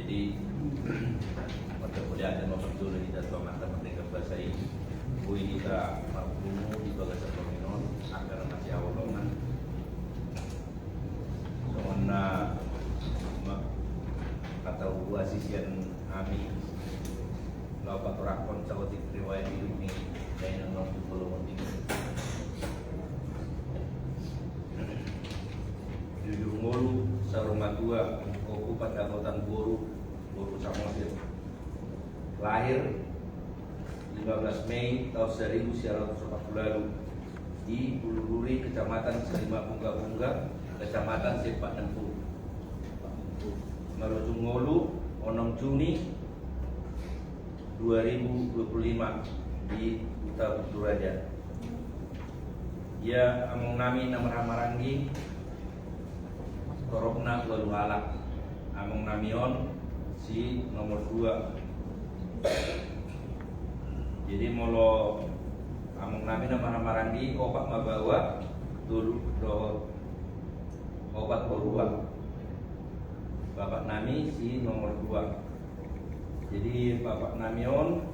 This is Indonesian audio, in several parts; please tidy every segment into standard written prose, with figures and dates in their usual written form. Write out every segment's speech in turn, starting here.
Jadi pada kuliah dan waktu kita tuh mata mereka bahasa ini, kui kita maklumu di bahasa Peminon agar masih awalongan. Soalnya kata gua sisian kami, lapak rakon sahabat riwayat ini dari nomor 23. Jujur mulu saruma dua koku pada kota Boru Samosir. Lahir 15 Mei tahun 1940 lalu di Bulururi, Kecamatan Selima Bunga-Bunga, Kecamatan Sepak Nempu. Marujung Ngolu, Onong Juni 2025 di Utara Buturaja. Ia among nami nama Marangi, Korokna Walu Halak, among namion si nomor 2. Jadi molo among nami nama Marandi obat mabawa dulu do obat berubah. Bapak nami si nomor 2. Jadi bapak namion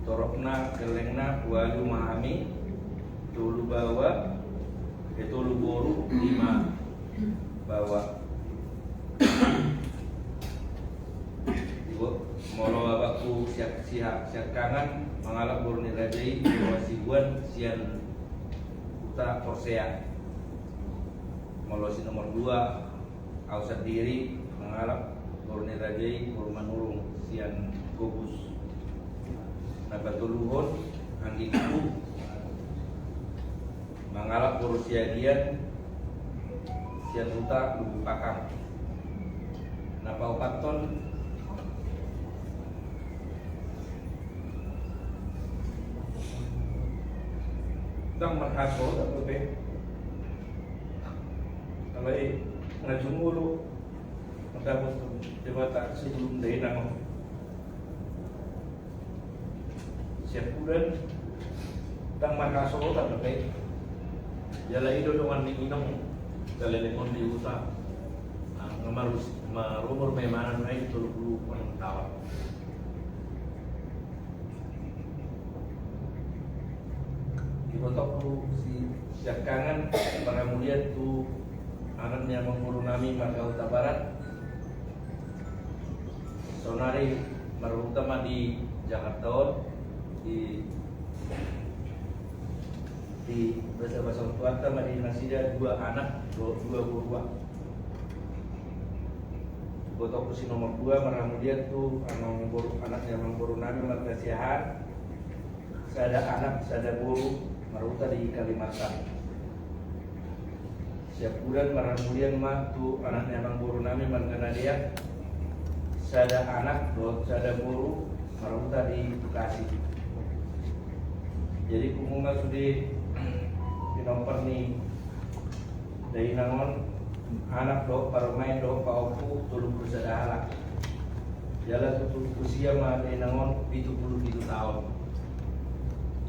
torokna kelengna walu mahami dulu bawa Ketulu Boru 5 bawa. Ibu molo bapakku siap kangen mengalap Borni Rajai Wasibuan sian Uta Korsea. Molo si nomor 2 ausat diri mengalap Borni Rajai Manurung sian Gobus. Nabatuluhon Anggi Kuku mengalap Borussia Dian sian Uta Lubu Pakam. Napa Opaton Tang Marhaso atau be Alai ngajumulu mendapat jabatan sebelum dari nama siap bulan Tang Marhaso atau be Jala itu dengan minum kalian di usaha marumur memanan naik 30 tahun. Dibotok si Jakangan para mulia tu anaknya mengguru nami Marga Utara Barat. Sonari marutama di Jakarta di bahasa Tuanta di Nasida 2 anak 2 buah. Botok si nomor 2 kemudian tuh anaknya mengguru nami Margasiahan. Saya ada anak, saya ada guru maruta di Kalimantan. Siap bulan kemudian tuh anaknya mengguru nami Marganadea. Saya ada anak, saya ada guru maruta di Bekasi. Jadi kumuma sudah nomor ni dari nangon anak do parmain do paupu tulung bersadala jala tutul usia ma dari nangon 77 tahun.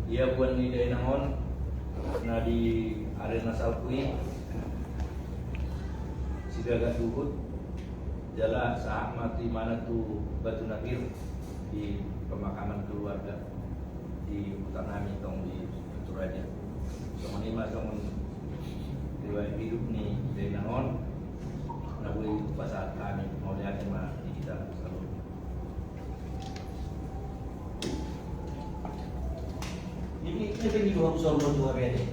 Ia buat ni dari nangon na di arena Salpui sidaga tuhut jala saat mati mana tu Batu Nabir di pemakaman keluarga di Utanami tong di Utaraja. Semuanya macam riwayat hidup ni dari nangon nabui pasal kami mau lihat cuma di kita selalu. Ini pengen dua usul berdua beda.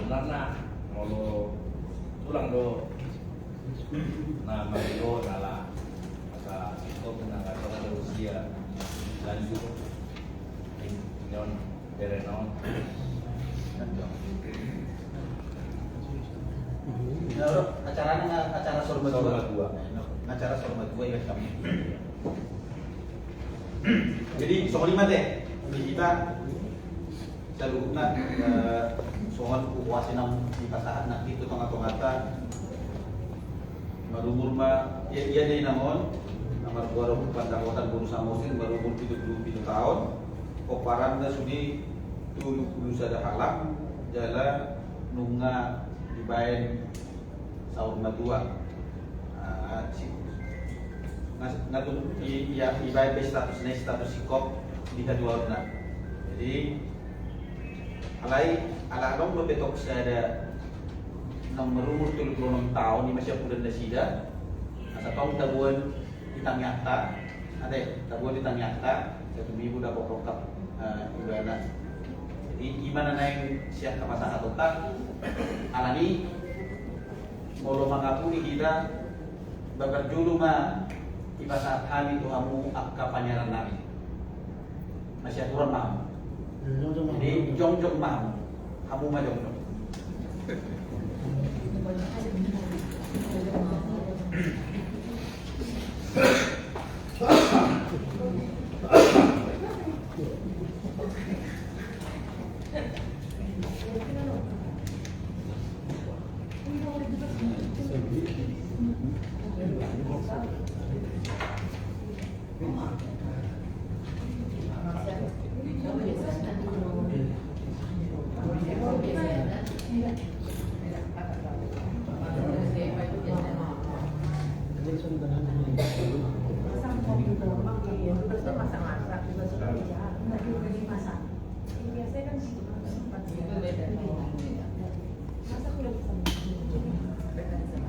Benar nah mau tulang do nama do nala maka itu benar kata usia lanjut non Berenon. Acara sorba 2. Acara sorba 2 ya kami. Jadi soal 5 deh. Di kita salurna soal kuasin nam di pasahan nanti itu tengah-tengah marumur ma ya dari namon nomor 2 Pandakotan Guru Samosir marumur 77 tahun. Koparan sudi dulu sada halak jala nunga dibain sa urma tua ngatun ibayad ba status sikop di kadua urna. Jadi alabang bebetok sada nang merumur 36 tahun di masya pudan da sida asa tahun tabuan ditanyata tabuan ditanyata satu minggu dapat rokap udana. Jadi gimana naik siap ke masa atautak alani molo mangapuni kita bagar julu ma ibasat hali tu hamu akka panyaran nami masih aturan maham. Jadi jong maham hamu ma jong.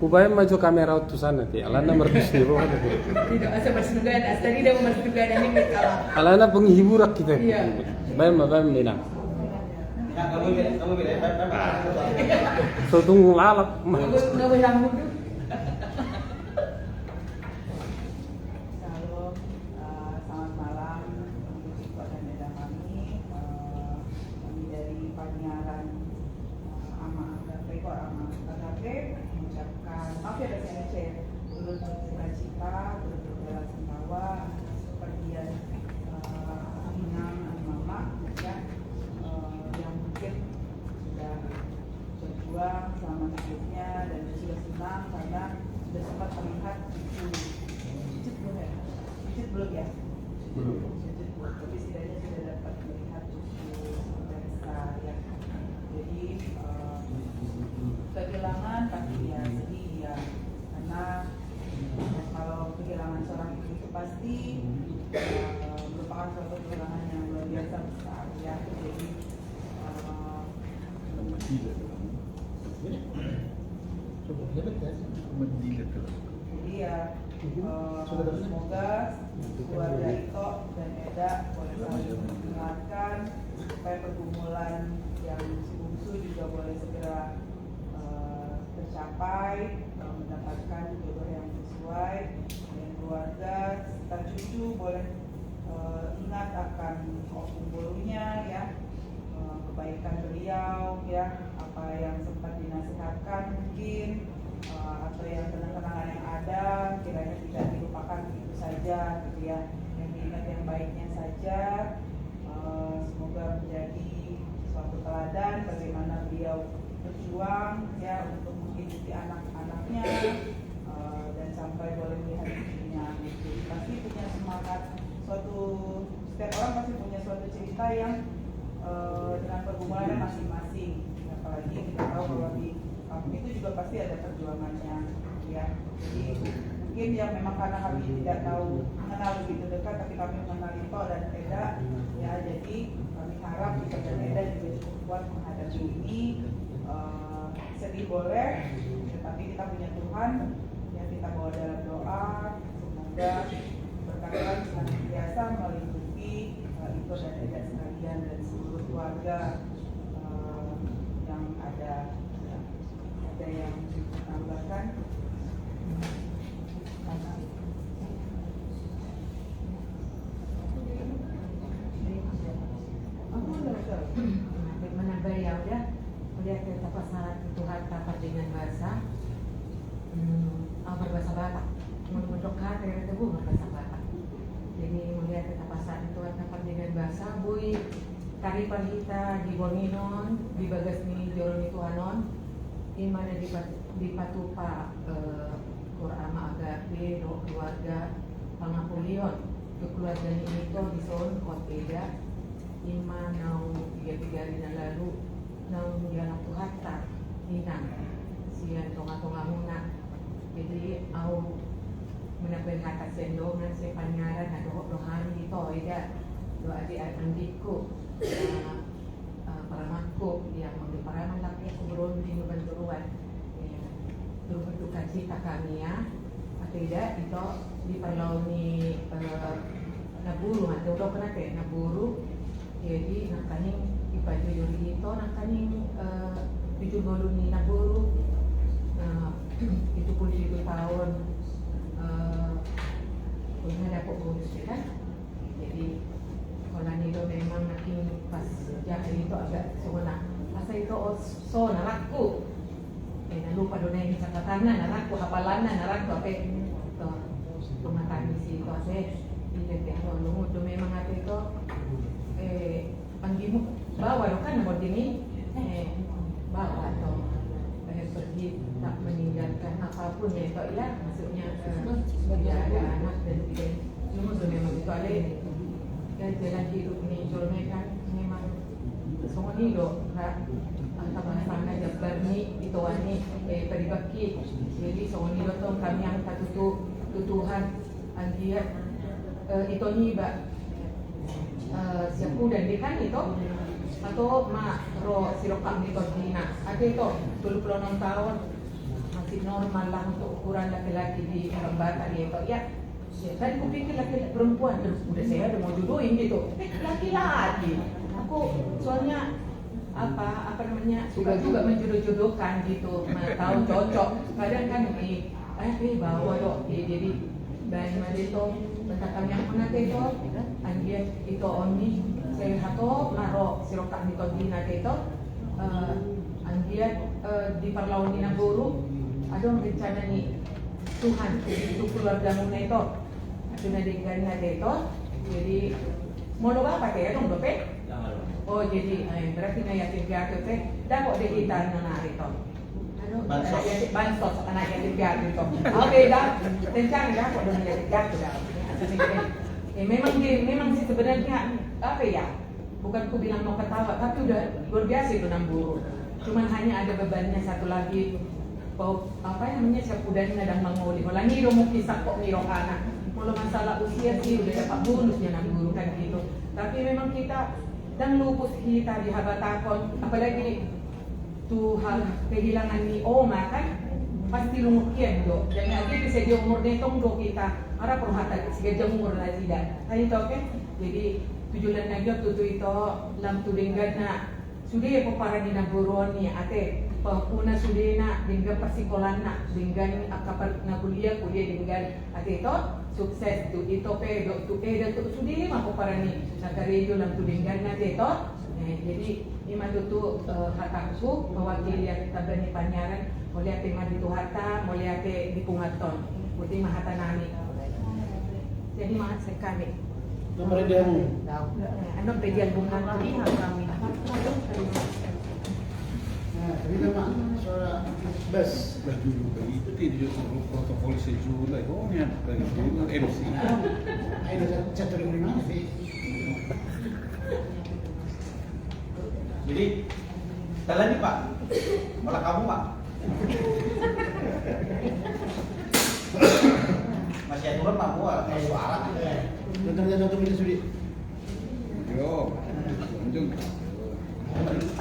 Ubaya maju kamera utusan nanti. Alana merdusiru ada. Tidak asa bersedugan, asal tidak bersedugan ini kalah. Alana penghibur kita. Iya. Bayam menang. Ya kamu beda. So tunggu lalap. Nggak boleh rambut tuh. Salam, selamat malam Pak dan Eda kami dari penyiaran Ama Agape mengucapkan maaf ya dari saya turut berduka cita, turut berbela-sungkawa kepergian Inang Mama ya yang mungkin sudah berjuang selama hidupnya dan sudah senang karena sudah sempat melihat Cicit belum ya? Cicit belum ya? Belum. Cicit belum, tapi setidaknya sudah dapat melihat cucu sampai besar ya. Jadi kehilangan pasti ya sedih ya, karena kalau kehilangan seorang ibu itu pasti merupakan suatu kehilangan yang luar biasa besar ya. Jadi jadi ya semoga keluarga Ito dan Eda boleh saling mengingatkan supaya pergumulan yang si bungsu juga boleh segera tercapai, mendapatkan jodoh yang sesuai dan keluarga serta cucu boleh ingat akan bulunya ya, kebaikan beliau ya, apa yang sempat dinasihatkan mungkin atau yang kenang-kenangan yang ada kiranya tidak dilupakan begitu saja gitu ya, yang diingat yang baiknya saja. Semoga menjadi suatu teladan bagaimana beliau berjuang ya untuk menghidupi anak-anaknya dan sampai boleh melihat cucunya. Jadi pasti punya semangat, setiap orang pasti punya suatu cerita yang dengan pergumulannya masing-masing. Apalagi kita tahu bahwa di kampung itu juga pasti ada perjuangannya ya. Jadi mungkin yang memang karena kami tidak tahu mengenal begitu dekat, tapi kami mengenal Ito dan Eda ya, jadi kami harap Ito dan Eda juga cukup kuat menghadapi ini. Sedih boleh, tetapi kita punya Tuhan yang kita bawa dalam doa. Semoga berkat Tuhan senantiasa melindungi Ito dan Eda sekalian dan seluruh keluarga yang ada. Ada yang menambahkan? Menambah ya udah melihat kereta pasaran Tuhan tapat dengan bahasa berbahasa Batak, menunjukkan dari tebu berbahasa Batak. Jadi melihat kereta pasaran Tuhan tapat dengan bahasa bui taripan kita di Bominon di Bagasni Joloni Tuhanon di mana di Patupa Kurama Agape keluarga Pangapulion keluarga ini to di son Koteda Ima nang 3 hari na lalu nang yalang tuhata Inang sian tonga-tonga muna. Jadi au menapelhata sendongan saya panyaran na rohani ito ida do adik-adikku para makku yang para laki aku beron di bantuan berduka cita kami ya tidak itu di parlauni naburu atau udah pernah kayak naburu jadi nakaning ipajujur itu nakaning tujuh boluni naburu itu pun 7 tahun punya dapat bonus kan jadi kalau itu memang makin pas jahat itu agak sona masa itu so naraku lupa doa ini catatan naraku hafalan naraku apa itu pematang isi itu saya di kalau lu memang ada itu panggimu bawa kan nomor ini bawa atau pergi tak meninggalkan apapun ya itu ya maksudnya dia ada anak dan tidak semua memang itu ada dan jalan hidup ini jolme kan memang semua ini loh kak sama jabar ni itu ani peribaki jadi semua ini loh kami yang tutuhan dia itu ni siapku dan dia kan itu atau ro sirokam di Kodina ada itu 26 tahun masih normal lah untuk ukuran laki-laki di Bata dia itu ya dan aku pikir laki-laki perempuan udah saya udah mau jodohin gitu laki-laki aku soalnya apa namanya suka juga menjodoh-jodohkan gitu tahu cocok kadang kan bawa dok jadi dari mana itu tentang yang mana itu anjir itu oni saya hato naro sirokak di Kodina itu anjir di parlauni naburu ada rencana nih Tuhan itu keluarga muna itu ada nadegana itu jadi mau doa apa ya dong dope oh jadi berarti na yatim piatu teh dapat dihitan na itu bansos anak yatim piatu itu oke dah tencang dah kok dengan yatim piatu dah memang sih sebenarnya apa ya bukan ku bilang mau ketawa tapi udah luar biasa itu namburu cuman hanya ada bebannya satu lagi apa namanya siapudan dan mangoli malah ngiro mo kisah kok ngiro anak kalau masalah usia sih udah dapat bonusnya namburu kan gitu tapi memang kita dan lupus kita di habatakon apalagi tuh hal kehilangan ni oma kan pasti lumutkian do dan lagi bisa di umur netong do kita ara perhata sige umur na tidak tadi to okay jadi tujuan nagyot tutu ito lam tudinggad na sudah paparan ni naburon ni ate pahuna sudah na dingga persikolan na dinggan akapar na kuliah dinggan ate ito sukses tu ito pe do tu sudah mapaparan ni nakarejo lam tudinggad na ito jadi ima tutu hataku mewakili yang tabani panyaran mulai ate maditu hata mulai ate di pungaton putih mahata nami jadi mahat sekali Nomor dia mu. Ano pedian bunga kami kami. Nah, tapi nama soal bus dulu itu tidak protokol sejula oh ni ada dulu MC ada satu dari mana sih? Jadi jalan nih Pak, malah kamu Pak. Masih aturan Pak gua kayak suara. Contoh kita sudi. yo lanjut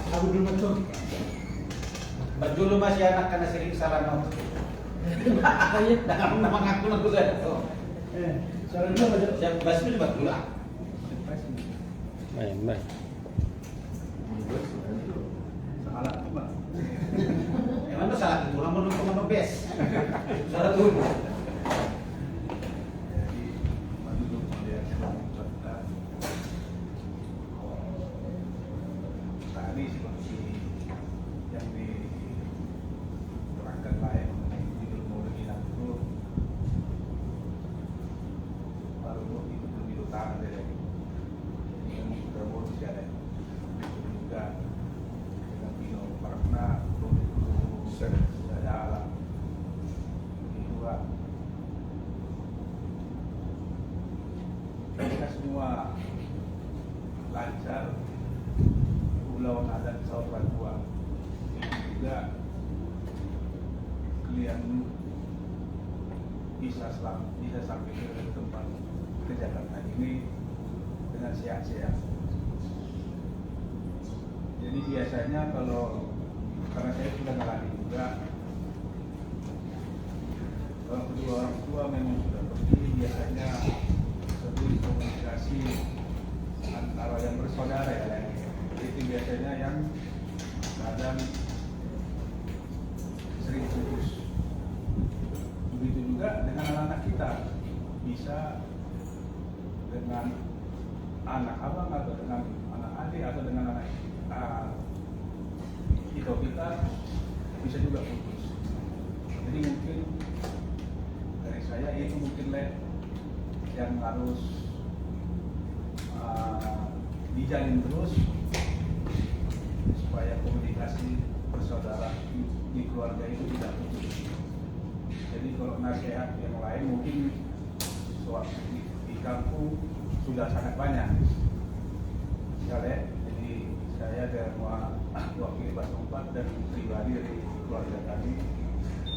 Aku dulu macam. Baju masih anak karena sering salah not. Dah nama ngaku aku kan. Soal dulu macam. Siap basmi juga pula. Main. salah Pak Emang tu salah itu, orang menurut teman best. Salah tu. tadi seperti yang diterangkan lain mengenai judul Maulidi itu baru itu lebih utama dari yang sudah bonus ya ada juga dengan Pino Parna saya alam kedua kita semua lancar pulau adat Sarawak juga kemudian bisa sampai ke tempat ke Jakarta ini dengan sehat-sehat. Jadi biasanya karena saya sudah ngalamin juga, kalau kedua orang tua memang sudah pergi, biasanya lebih komunikasi antara yang bersaudara ya, itu biasanya yang kadang sering putus. Begitu juga dengan anak-anak kita, bisa dengan anak abang atau dengan anak adik atau dengan anak kita bisa juga putus. Jadi mungkin dari saya itu mungkin yang harus dijalin terus supaya komunikasi bersaudara di keluarga itu tidak putus. Jadi kalau nasihat yang lain mungkin di kampung sudah sangat banyak. Jadi saya dan wakil Bas 4 dan pribadi dari keluarga kami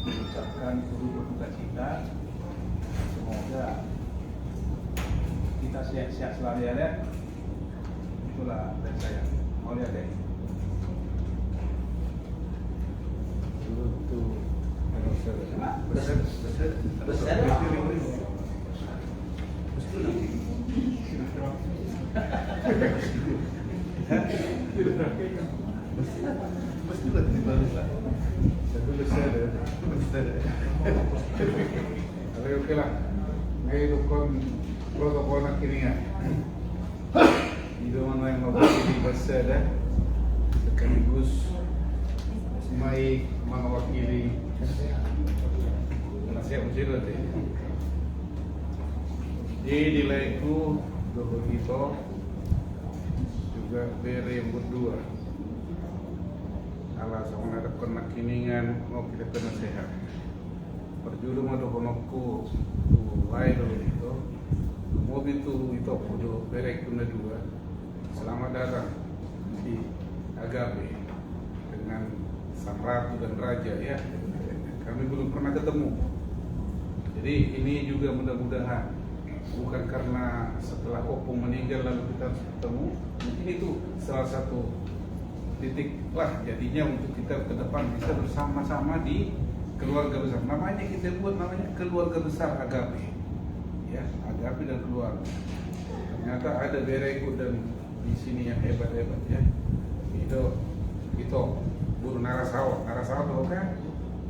mengucapkan turut berduka cita. Semoga kita sehat-sehat selalu ya. Itulah dari saya. Mau lihat deh. Oke lah, ngayon kon protokol na kiniya. Ito man ay mabili basada sekaligus may mga wakili nasihat unsila di nilaiku begitu juga bere yang berdua alasan ada kenakiningan mau kita kena sehat perjuru madu honokku lain dulu itu mobil itu kudu bere kuna dua selamat datang di Agape dengan sang ratu dan raja ya kami belum pernah ketemu jadi ini juga mudah-mudahan bukan karena setelah Opung meninggal lalu kita harus ketemu mungkin itu salah satu titik lah jadinya untuk kita ke depan bisa bersama-sama di keluarga besar namanya kita buat namanya keluarga besar Agape ya Agape dan keluarga ternyata ada bereku dan di sini yang hebat-hebat ya itu guru narasawat tuh kan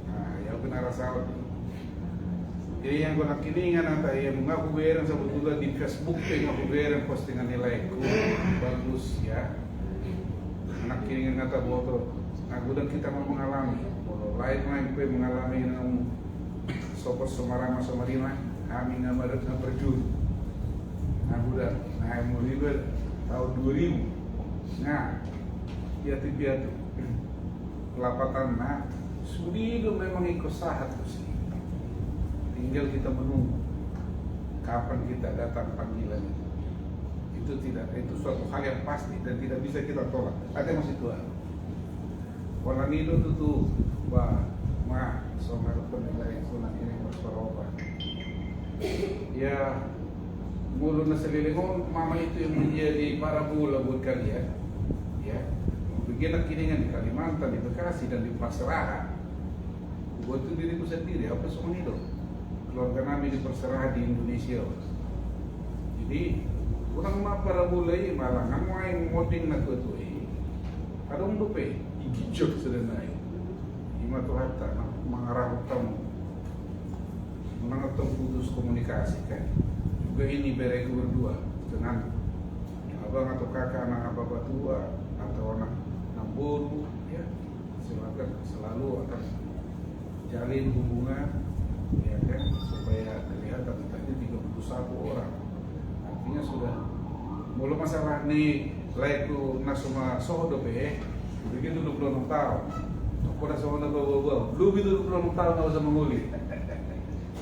nah yang narasawat jadi yang gue nakiningan anta yang mengaku beren sebetulnya di Facebook mengaku beren postingan nilaiku bagus ya nakiningan kata boto aku dan kita mau mengalami kalau lain mengalami yang sopos semarama semarima kami ngamaret ngaperjun aku dan mau liber tahun 2000 nah piatu pelapatan nah sudido memang ikut sahat sih tinggal kita menunggu kapan kita datang panggilan itu suatu hal yang pasti dan tidak bisa kita tolak ada masih tua warna nido tuh mah somar penilai sunat ini berseroba ya mulu naselilingon mama itu yang menjadi parabola buat kalian ya begini kiningan di Kalimantan, di Bekasi dan di Perserahan buat itu diriku sendiri apa semua itu keluarga kami di Perserahan di Indonesia jadi kurang mah parabola ini malah ngamuain moding na tuh ada dupe igijok sedenai ima tuh hatta mengarah utama menangatong putus komunikasi kan juga ini bereku berdua dengan abang atau kakak anak bapak tua atau anak boru ya selalu akan jalin hubungan ya kan supaya kelihatan kita 31 orang artinya sudah belum masalah nih laiku nasuma sodo be begitu 26 tahun aku dah sama bawa belum itu 26 tahun nggak usah menguli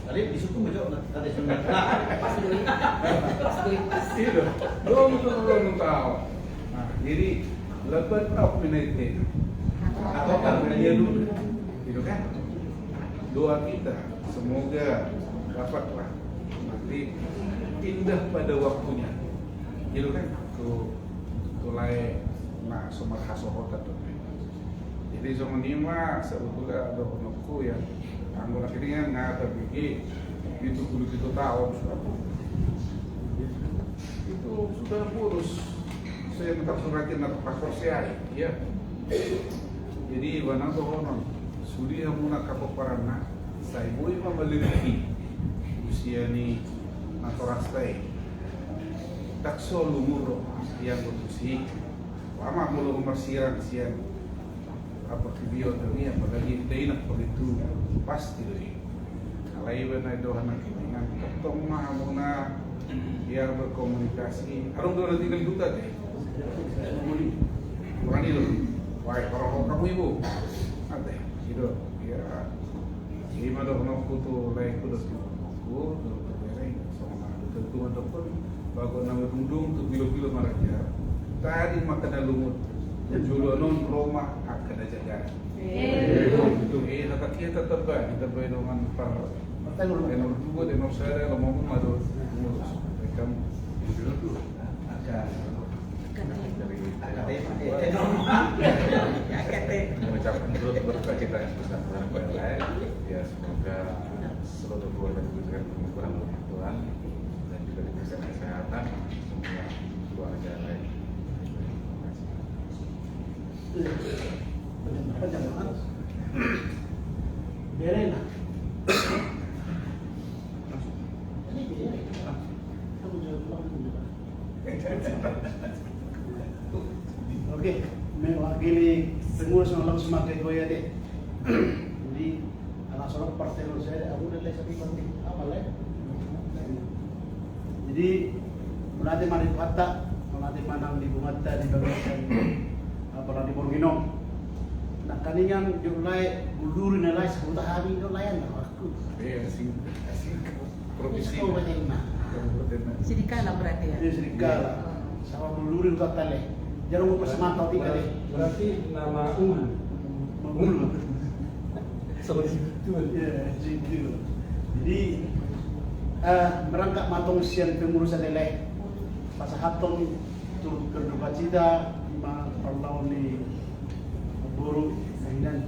tadi disitu menjawab tadi sudah itu belum 26 tahun nah jadi lebat up minute apa kalau dia dulu gitu kan doa kita semoga dapatlah nanti indah pada waktunya. Gitu kan? Tulai na sumar hasohota tuh. Jadi semenima sebetulnya ada onokku yang anggota kini ngata bigi itu kudu itu tahun sudah. Itu sudah kurus. Saya minta suratin atau paspor saya, ya. Jadi wanang tuh honon. Sudi hamuna kapoparana. Saya boleh membeli usia ni natorastai. Takso lumur yang berusi. Lama mulu mersiran sian. Apa video tadi apalagi tidak begitu pasti deh. Kalau ibu naik doa nak dengan ketemu hamuna biar berkomunikasi. Arung doa tinggal duta deh. Kurang itu. Wah, kalau kamu ibu, ada, gitu, ya. Jadi mana orang kutu lain kudu kudu berbereng sama tentu ada pun bagus nama dundung tu bilo-bilo maraja. Tadi makan lumut, jual non Roma akan ada jaga. Itu kata kita terbaik dengan para. Enor dua, enor saya, kalau mau madu ngurus. Mereka itu akan. Mengucapkan turut berduka cita yang besar-besaran kepada lain. Ya semoga seluruh keluarga diberikan pengukuran oleh Tuhan dan juga diberikan kesehatan semua keluarga lain. Berena. Oke, mewakili pengurus malam semakin goya deh. Jadi anak soal partai saya, aku udah lihat tapi penting apa lah? Jadi melatih mari kata, melatih manang di Bungata di bagian apa di Borginong. Nak kaningan julai budur nilai sebuah hari julayan aku. Asing provinsi. Sidikala berarti ya? Ini serigala. Sama bulurin kata leh. Jangan mau persemantau tiga deh. Berarti nama Ul. Ul. Sama itu. Ya, itu. Jadi merangkak matong sian pengurusan leleh. Pasahatong turut berduka cita lima perlawan di buruk dan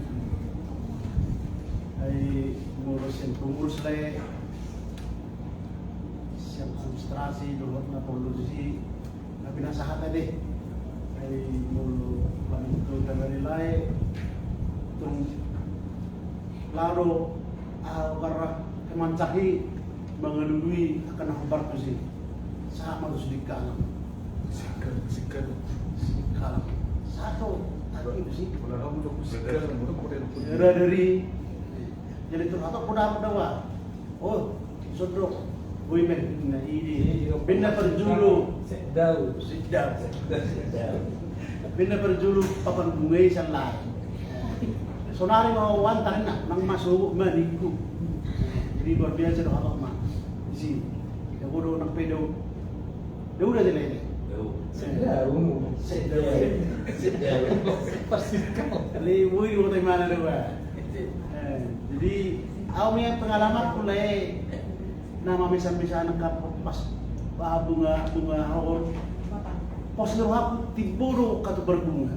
ay ngurusin pengurus leleh. Siang administrasi, dulu na polusi, na pinasahat deh. Ay mulu panito dari lain tung laro warah kemancahi mengelului akan hambar tu sih sama tu sedikit sikar satu tadi itu sih Kalau kamu sikar, era dari jadi tu atau pada oh sodok women na ini benda perjulu Sedau. benda perjulu papan bungai san lain sonari mau wantarin nang masuk maniku jadi luar biasa doa Allah mah di sini kita bodoh nang pedo dia udah jelek Sedau. Pasti kau. kali wui udah mana dua jadi awalnya pengalaman mulai nama bisa nak pas bunga hawon pos aku tiburo kata berbunga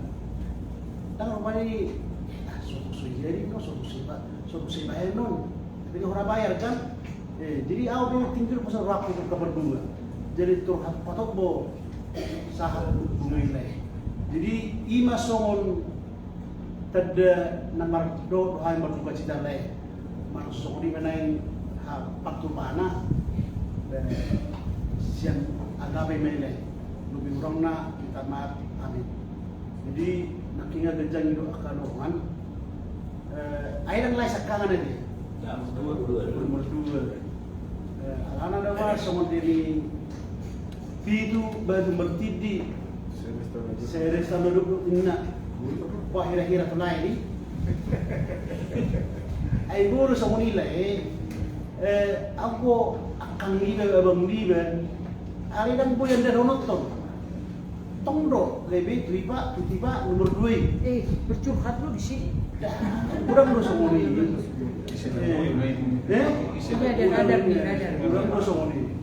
dan rupanya suatu jadi no suatu bayar non tapi orang bayar kan jadi aku tinggal pas aku ke berbunga jadi turhat patok bo sahab bunga ini jadi ima songon tada namar do hay berduka cita lain masuk di mana paktu mana siang agape mele lebih kurang na kita maaf amin jadi nakinga gajang itu akan oman ayang lai sakangan ini nomor dua anak dawa sama diri itu baru bertidi saya rasa duduk inna wah hira-hira tunai ini ay guru sa Manila ako akan libe abang libe ali dan po yan daw notong Tongdo, lebih tiba nomor 2. Bercurhat lu di sini. Udah berusaha ini. Iya, dia radar nih, radar. Udah berusaha ini.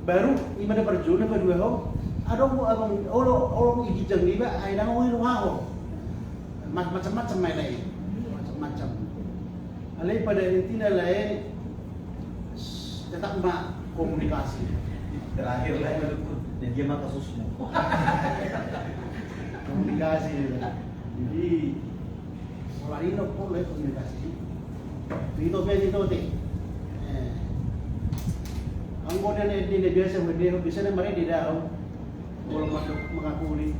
Baru lima ada perjuangan kedua ho. Ada abang orang igi jengli ba, ay nang ngomong rumah ho. Macam-macam main lain, macam-macam. Alai pada intinya lain tetap mak komunikasi. Terakhir lah dan dia mah kasusmu. Komunikasi. Jadi orang ini boleh komunikasi. Itu teh. Anggoda ni biasa berdiri bisa na mari di daw. Wala masuk mengakui.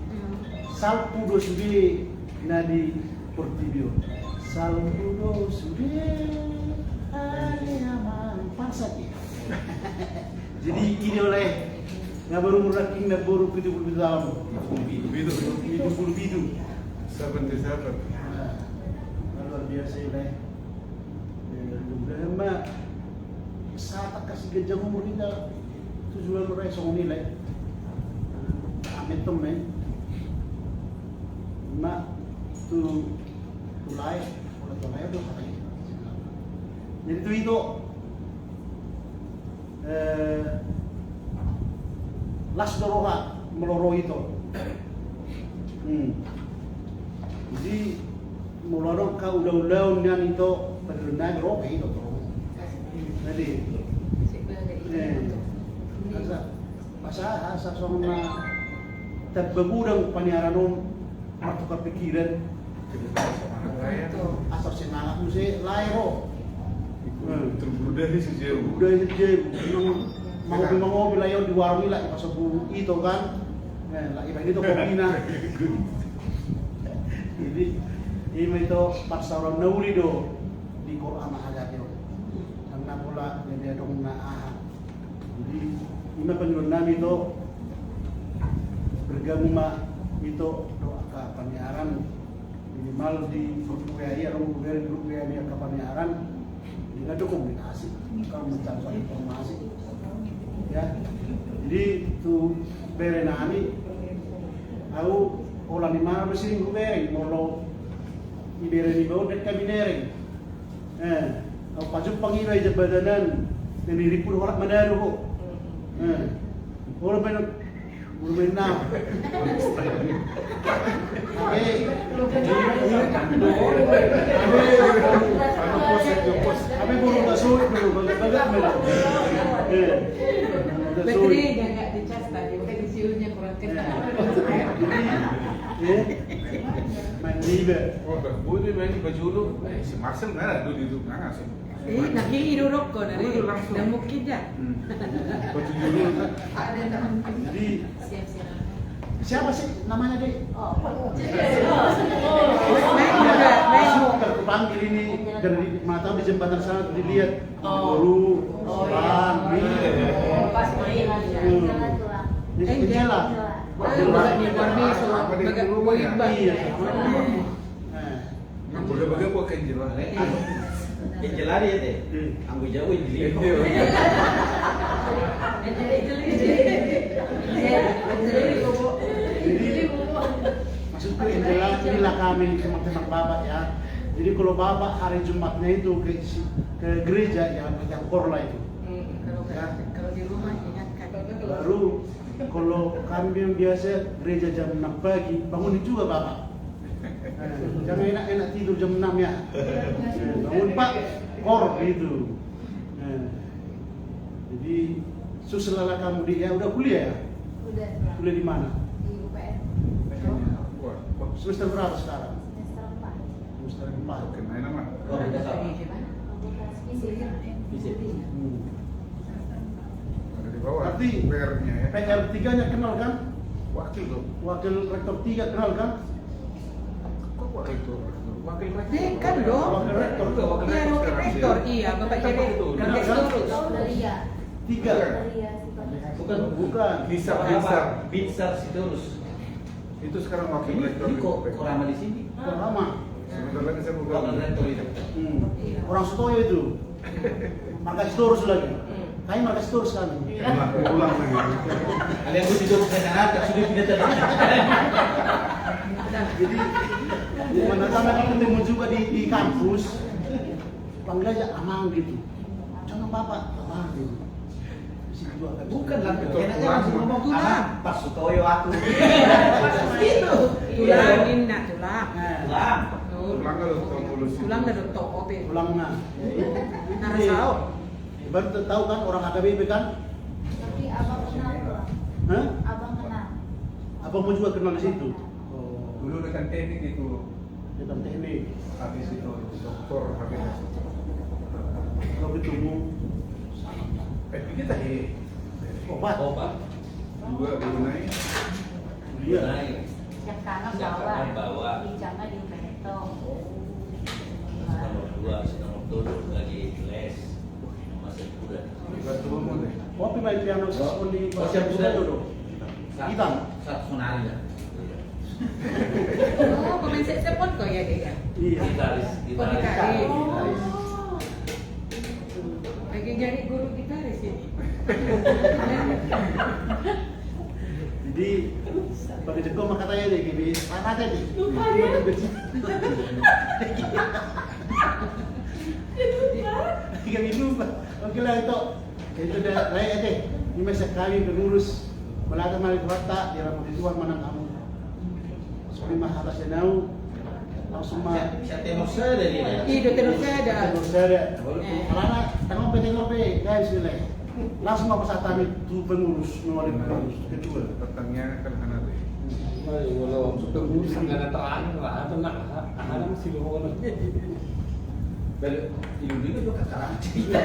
Salpu do sudah nadi portibio. Salpu do sudah ayaman pasati. Jadi ini oleh nga baru muraking na baru 70 tahun. Itu 77. Luar biasa oleh. Lama saat kasih gajah umur kita tujuan orang song nilai. Amit temen, mak tu tulai, orang tulai tu katanya. Jadi tu itu las doroha meloro itu. Jadi meloro kau udah nian itu berdua roke itu. Jadi, asa sama terbegudang paniaranon martukar pikiran asal semangat mesti lairo Terburu dari sejauh. udah mau wilayah di warung lah pas itu kan lagi itu kopina jadi ini itu pasal naulido di Quran ada itu karena pula dia dong jadi ini penyuruh nami itu bergabung itu doa ke paniaran minimal di grup WA atau dari grup WA ke paniaran ini ada komunikasi kalau mencari informasi ya jadi tu berenani aku olah di mana bersih grup WA mau ibere di bawah dekat binering aku pajak pangirai jabatanan dan diripur orang Manado kok orang banyak Urbenau. Kami baru masuk dulu, bagaimana? Baterainya nggak dicas tadi, makanya siulnya kurang kencang. Mandiba. Oh, boleh main baju lu. Si Marcel mana dulu itu mana sih? Nakihirurok ko na rin. Namukid ya. Baju dulu kan. Jadi siapa sih namanya deh? Masuk terpanggil ini dari mata di jembatan sana dilihat baru Pas main aja. kecil lah. Ni Barni so baga iba. Udah bagai gua kan jelas. Jelari ya teh, anggu jauh jadi. Maksudku inilah kami teman-teman bapak ya. Jadi kalau bapak hari Jumatnya itu ke gereja ya yang korla itu. Kalau di rumah ingatkan. Baru kalau kami yang biasa gereja jam 6 pagi bangun juga bapak. Jangan enak-enak tidur jam 6 ya. Bangun pak, kor gitu. Jadi susulala kamu dia udah kuliah ya? Udah. Kuliah di mana? Di UPN. Semester berapa sekarang? Semester 4. Semester 4. Oke, main nama. Oh, udah sama. Fisik. Ada di bawah. Berarti PR-nya ya. PR 3-nya kenal kan? Wakil tuh. Wakil rektor 3 kenal kan? Kok wakil tuh? Wakil rektor. Dekan dong. Wakil rektor. Itu wakil Iya, rektor wakil sekarang sih. rektor. Iya, Bapak jadi Kenal kan? Australia. 3. Australia sih. Bukan, Bukan. Binsar Sitorus. Itu sekarang wakil Ini rektor. kok lama di sini? Kok lama? Sebentar lagi saya Wakil buka. rektor itu. Orang Sutoyo itu. Markas Dorus lagi. Kami markas terus kami. Ulang lagi. Kalian gue tidur ke sana, sudah pindah tadi. Jadi mana kami ketemu juga di kampus, panggil aja Amang gitu. Jangan Bapak, Amang gitu. Bukan lah, enaknya langsung ngomong Amang, Pak Sutoyo aku. Itu tulang inna tulang. Lah, Ulang kalau pengurus. Tulang dari toko pe. Pulang nah. Narasao. Baru tahu kan orang HKBP kan? Tapi abang kenal tuh. Hah? Abang kenal. Abang pun juga kenal di situ. Dulu dekan teknik itu, Dekat teknik. habis itu Dokter habis. Kalau ketemu Kita obat. juga belum naik. Iya. Siap kanan Siap kanan bawa. di jangan di Beto. Nomor 2, nomor 7 lagi les. Masih muda. Juga turun deh. Kopi main piano saxophone di Oh, siap sudah. dulu. Hitam. Satu sonari ya. Oh, pemain saxophone kok ya dia. Iya. Gitaris, Oh, gitaris. gitaris. Lagi jadi guru gitaris ini. Jadi bagi Jeko mah katanya deh gini, apa tadi? Tiga minum, oke lah itu dah raya deh. Ini masih kami pengurus Melaka Malik Wata di Ramu Tuhan mana kamu? Seperti mahala senau langsung mah. Bisa tenor saya dari ya. Itu terus saya ada. Terus ada. Karena tengok pe guys nilai. Langsung apa saat itu pengurus nomor pengurus kedua. Petangnya kan ada deh. Walau pengurus nggak ada terakhir lah, ada nak, ada masih doang. Dari ibu juga sekarang cerita.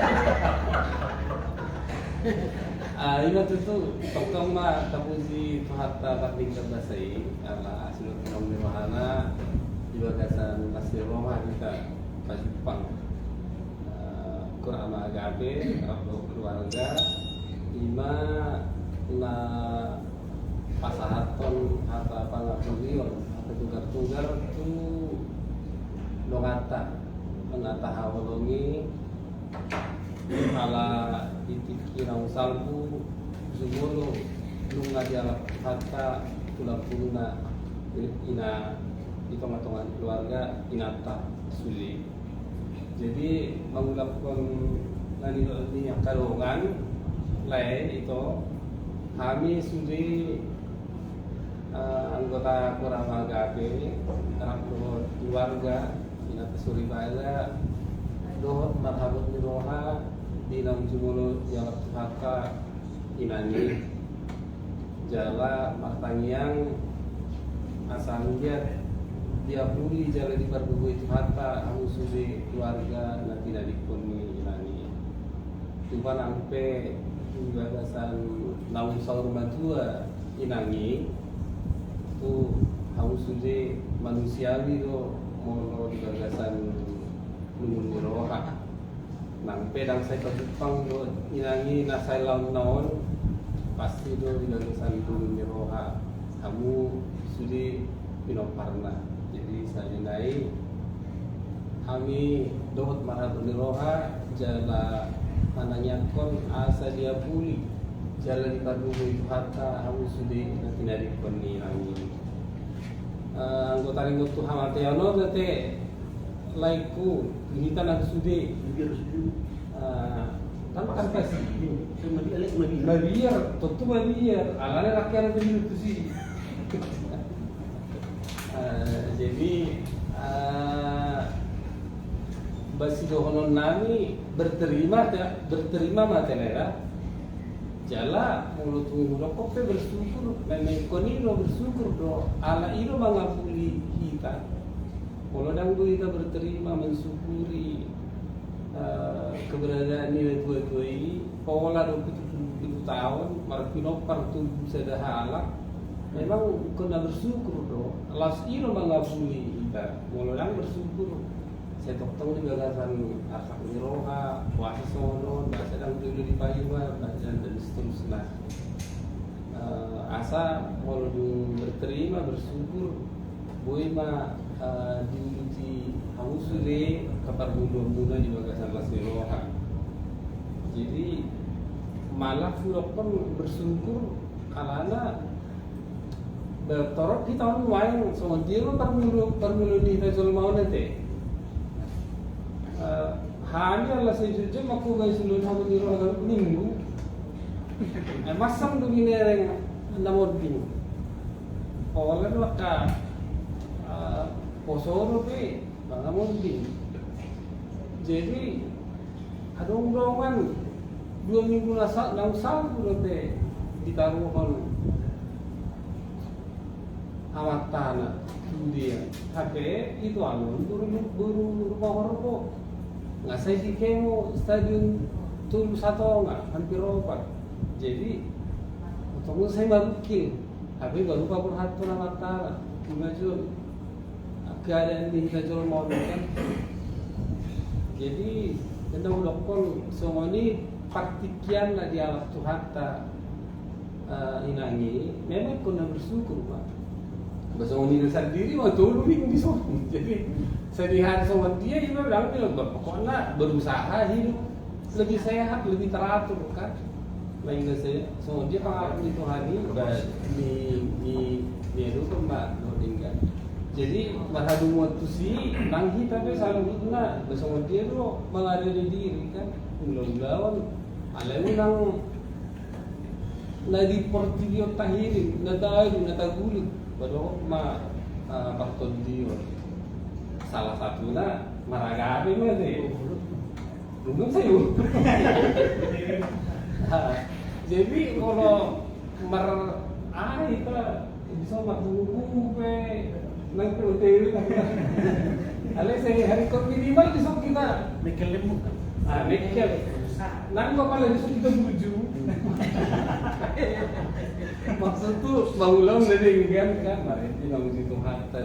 Ina tuh tokong mah tapusi tuhata takdik terbasai ala asil tong di mana di bagasan masih Roma kita Jepang kurama agape atau keluarga lima na pasahaton apa pangapulion atau tugar-tugar tu mengata hawalongi ala titik kirang salbu sumulu lunga di alat hatta tulang puna ina di tengah-tengah keluarga inata suli. Jadi mengulapkan nani yang kalongan lain itu kami sudah anggota kurang agape anak keluarga inata suri bala dohot marhabat miroha dinam jumulu yang haka inani jala martangiang asanggiat dia puli jala di parbubu itu hata aku sudah keluarga nanti dari koni inani tuan ampe gagasan naung saur matua inani tu aku sudah manusiawi do mau di gagasan nungun roha nang pedang saya ke Jepang do inangi nasai laun naon pasti do di gagasan nungun roha kamu sudah pinoparna jadi saya naik kami dohot marah roha jala mananya kon asa dia puli jala di padu itu hatta kamu sudah nanti dari koni nani anggota ringot tu hamateano berarti laiku kita nak sudi tanpa pasti mabiar tentu mabiar alane rakyat begini tu sih jadi basi dohonon nami berterima matelera jala mulut mulut kope bersyukur memang konino bersyukur do ala iro mangapuli kita. Kalau dangdu kita berterima mensyukuri keberadaan nilai tua-tua ini pola 27 tahun marpinopar tubuh sederhana memang kena bersyukur do alas ino mengabuli kita kalau dang bersyukur saya tokong di gagasan akak miroha puasa sono bahasa dang dulu di payuma bahasa dan seterusnya asa kalau berterima bersyukur boy ma diuji hausule kapar muda di bagasan las miroha jadi malah pun bersyukur karena bertorok kita orang lain sama dia permilu di Fajol mau nanti hanya lah sejujurnya aku guys dulu sama di ruang minggu masam tu gini yang namor bingung oleh laka posoro pe namor bingung jadi ada orang 2 minggu nang sal berarti ditaruhkan amat tanah dia HP itu alun buru rumah nggak saya di kemo stadion turun satu nggak hampir opat jadi untuk saya baru kill HP baru kabur hatu amat tanah maju keadaan di Fajol mau kan jadi tentang dokon semua ini praktikian lah di alat Tuhan inangi memang kena bersyukur pak bahasa orang sendiri waktu dulu di sana jadi saya lihat sama dia bilang pokoknya berusaha hidup lebih sehat lebih teratur kan lain saya sama dia pengalaman di Tuhan di itu mbak kan jadi bahadu waktu sih nanggi tapi selalu guna bersama dia tuh mengadili diri kan ulang-ulang alamu nang na di portillo tahirin na dahil na tagulit baru bakton dia salah satu na maragapi mo deh belum saya jadi kalau itu bisa maklum pe nang hotel ale saya hari kau minimal bisa kita Mikel lemu. Mikel nang kepala itu kita menuju maksud tuh bangulang dari kan kemarin di bangun itu hatta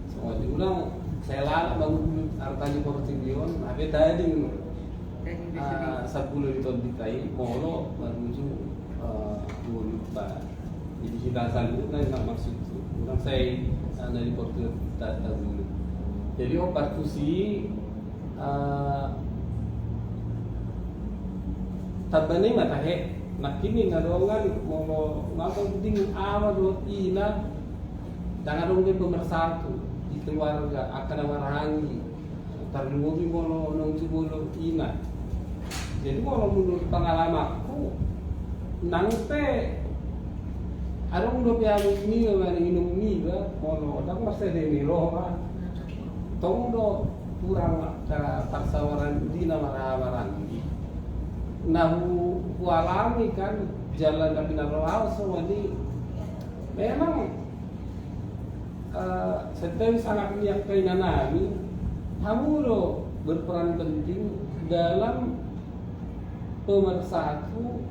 semua diulang saya lalu bangun artanya Portillion ada tadi 10 itu ditai molo menuju lupa jadi kita salut nggak maksud itu ulang saya dari Portillion datang dulu jadi partusi tabani matahe makini ngadongan mau ngapa penting awal dua ina jangan dong dia pemersatu di keluarga akan marahangi terlebih mau nong cubolo ina jadi kalau menurut pengalamanku nangte ada udah piamu ini mana minum ini ga mau tak masih ada miroha tong do kurang cara persawaran di nama marahangi nahu alami kan jalan tapi narawal semua ini memang setiap sangat meyakini nami kamu lo berperan penting dalam pemersatu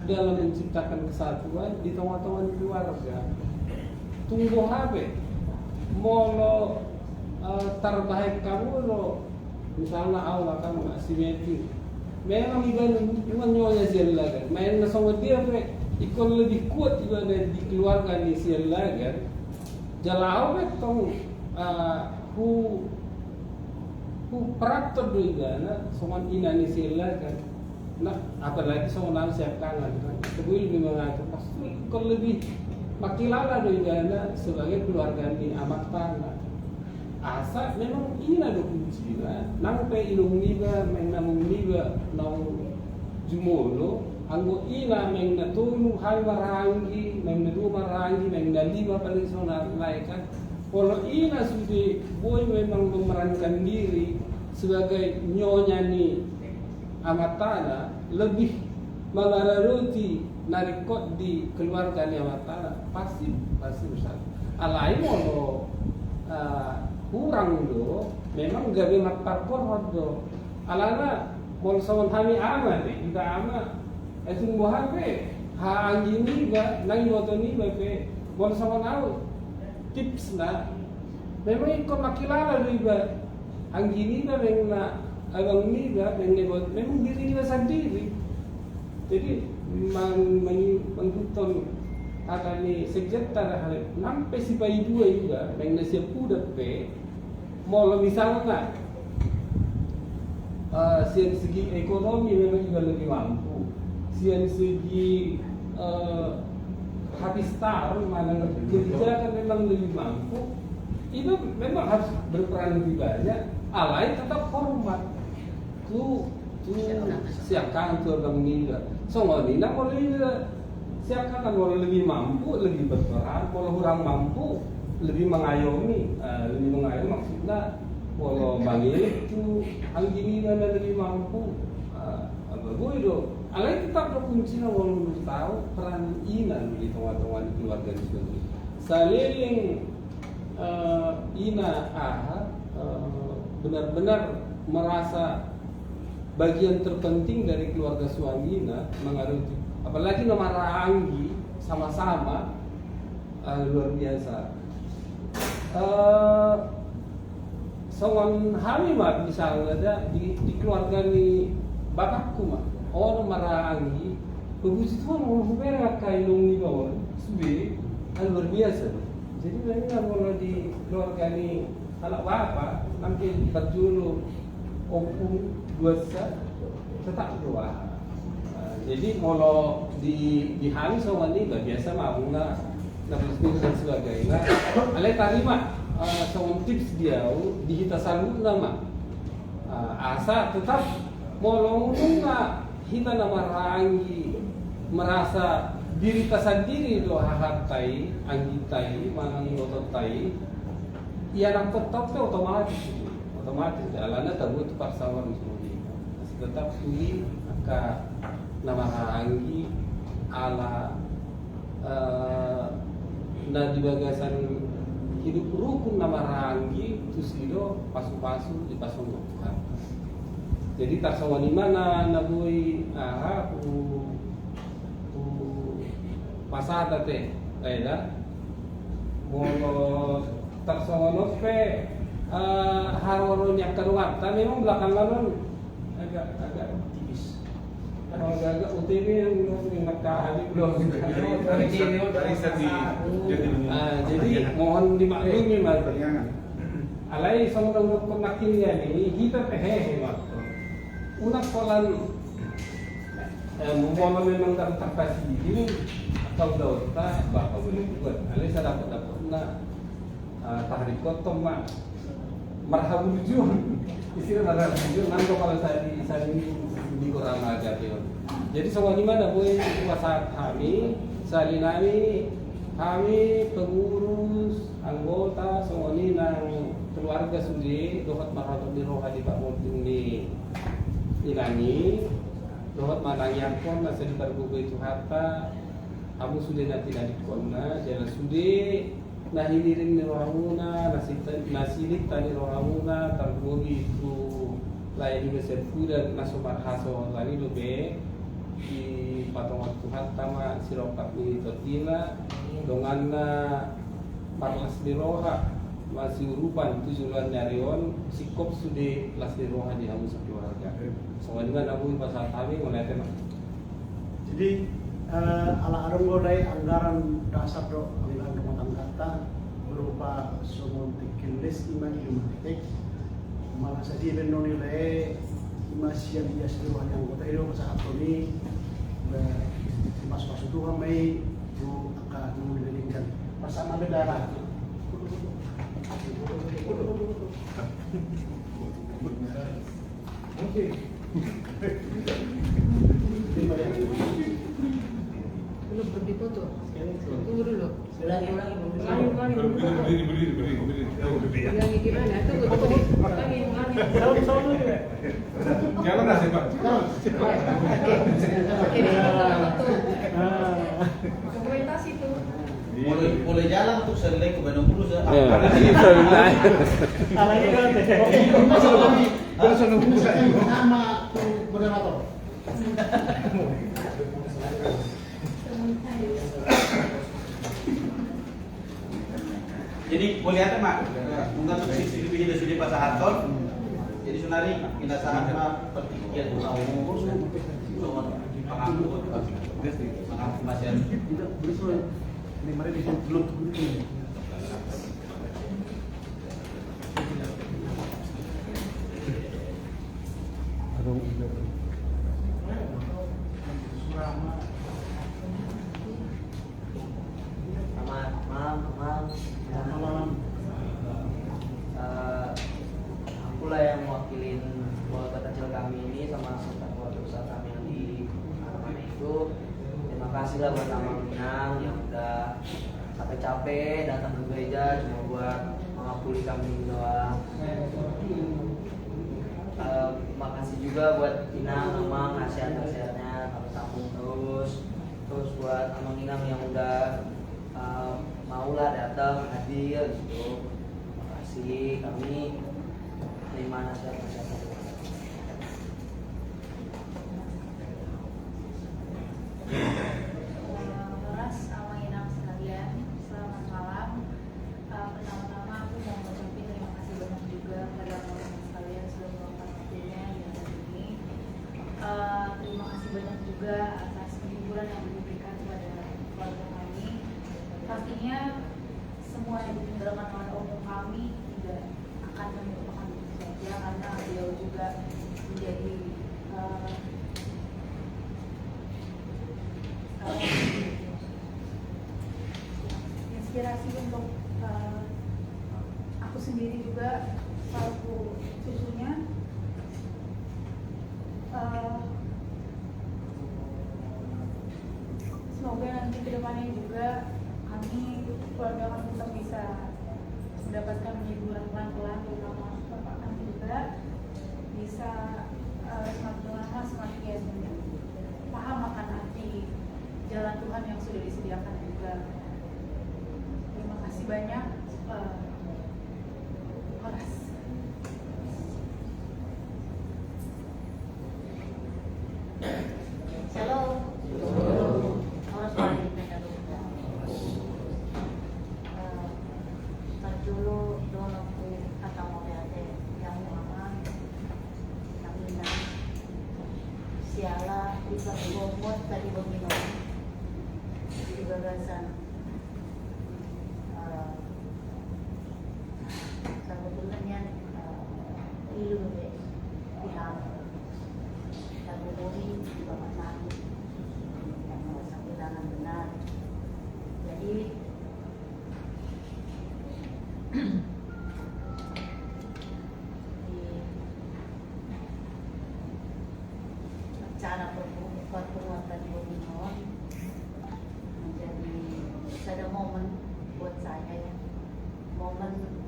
dalam menciptakan kesatuan di tengah-tengah keluarga tunggu habe molo terbaik kamu lo misalnya awal kamu asimetri memang iban nyonya siala kan main sama dia pe ikon lebih kuat juga di keluarga ni siala kan jalau pe tong hu praktek juga na sama ina ni siala kan nah apalagi sama nang siap kangen kan sebui lebih mengatur pasti ikon lebih makilala juga na sebagai keluarga ni amat tanah asa memang ini ada kunci lah nang pe ilung niba meng namung niba nang jumolo anggo ina meng na tunu hal marangi meng na dua marangi meng na lima paling sonar kan kalau ina sudah boy memang memerankan diri sebagai nyonya ni amatana lebih mengararoti narikot di keluarga ni amatana pasti besar alai mau kurang do memang gabi matparpor do alana mol sawan hami ama de kita ama etung bohan pe ha anjini ba nang yotoni ba pe mol sawan au tips na memang ikon makilala do iba anjini ba mengna abang ni ba mengebot memang diri dia sendiri jadi menghuton ada ni sejak hal nampe si bayi dua juga mengna siap udah pe mau misalnya segi ekonomi memang juga lebih mampu sian segi habis tahun mana kerja kan memang lebih mampu, itu memang harus berperan lebih banyak. Alai tetap hormat tu siapkan tu orang meninggal. Soalnya ini nak boleh siapkan kan boleh lebih mampu, lebih berperan. Kalau kurang mampu lebih mengayomi, maksudnya kalau bagi itu hal gini mana lebih mampu. Gue itu, alai tetap berkunci lah walau tahu peran Ina di tengah-tengah di keluarga di sini. Saling Ina benar-benar merasa bagian terpenting dari keluarga suami Ina mengaruhi, apalagi nama Ranggi sama-sama luar biasa. Soal Hamimat misalnya di keluarga ni bapakku mah orang Marangi begitu tuh orang bergerak kailung ni bawah subi luar biasa. Jadi mereka kalau di keluarga ni anak bapak nanti berjulu opung dosa tetap doa. Jadi kalau di hari soal ni biasa mah bunga nafsu dan sebagainya. Alai tarima soal tips dia di kita selalu nama asa tetap molong nggak kita nama Ranggi merasa diri sendiri do hahatai anggitai manang lototai ia nak tetap tu otomatis jalannya tahu tu pasawan semua tetap tuli aka nama Ranggi ala na di bagasan hidup rukun nama Ranggi tu sido pasu-pasu di pasung Tuhan. Jadi tak sawani mana nabui pasada teh, kaya mau tak sawano pe haroron yang kedua, tapi memang belakangan agak tipis. Agak UTB yang nakahali belum. Jadi mohon dimaklumi mas. Alai sama dengan pemakinnya ini kita hehehe mas. Unak soalan mau memang terpaksa ini atau dauta bapak boleh buat. Alai saya dapat na tahrik kotom mak marhabul jujur istilah marhabul jujur nanti kalau saya di Quran aja tuh. Jadi semua di mana boleh kuasa kami salinami kami pengurus anggota semua ini nang keluarga sudi dohat marhabul di rohani Pak Mudin di Ilani dohat manang pun masih diperbuka itu harta kamu sudah nanti kona jalan sudah nahilirin ni rohamuna nasilit tani rohamuna terbugi itu lain juga serfudan nasumar haso lani dobe di patongan Tuhan tama sirokat ni totila donganna parlas di roha masih urupan tujuan nyarion sikop sudah las di roha di hamus keluarga. Soalnya namun pasal kami melihatnya. Jadi ala arung godai anggaran dasar do anggaran rumah tangga kita berupa sumon tikilis iman imatik malah saja benoni le imasian dia seluruh yang kota itu saat ini mas Tuhan mai tu akan menjadikan bersama bedara. Oke. Belum foto. Tunggu dulu. Berdiri. Ulangi gimana? Tunggu. Ulangi. Jalan nggak sih Pak? Oke. Dokumentasi tuh. Boleh jalan untuk selek ke Bandung Bulu Ya, bisa. Alai kan teh. Sama tu moderator. Jadi boleh ada mak, mungkin untuk sisi lebih sudah pasal Harton. Jadi sunari kita sangat pertikian tahu pengaku pasien. Ini mari di belum dulu. juga buat Amang Minang yang udah capek-capek datang ke gereja cuma buat mengabuli kami doang. Makasih juga buat Inang, Amang, nasihat-nasihatnya kami tampung terus buat Amang Inang yang udah maulah datang hadir gitu. Makasih, kami terima nasihat-nasihatnya. Horas sama Inang sekalian, selamat malam. Pertama-tama aku mau mengucapkan terima kasih banyak juga kepada teman-teman sekalian sudah meluangkan waktunya di hari ini. Terima kasih banyak juga atas penghiburan yang diberikan kepada keluarga kami. Pastinya semua yang ditinggalkan oleh om kami tidak akan melupakan itu saja karena beliau juga menjadi inspirasi untuk aku sendiri juga selaku cucunya. Semoga nanti kedepannya juga kami keluarga kami tetap bisa mendapatkan hiburan pelan-pelan, terutama bapak kami juga bisa semakin lama semakin paham akan arti jalan Tuhan yang sudah disediakan juga. Terima kasih banyak. Horas. Shalom. Horas balik na Pagjulo doon ako katamo dati yang mama namina siala di pagbomot tadi buminom di bagasan kebetulan yan ilu deh pihak Taguloy di Bapak Nami yang sambilangan benar. Jadi di acara perbuatan Bominon menjadi ada momen buat saya ya, momen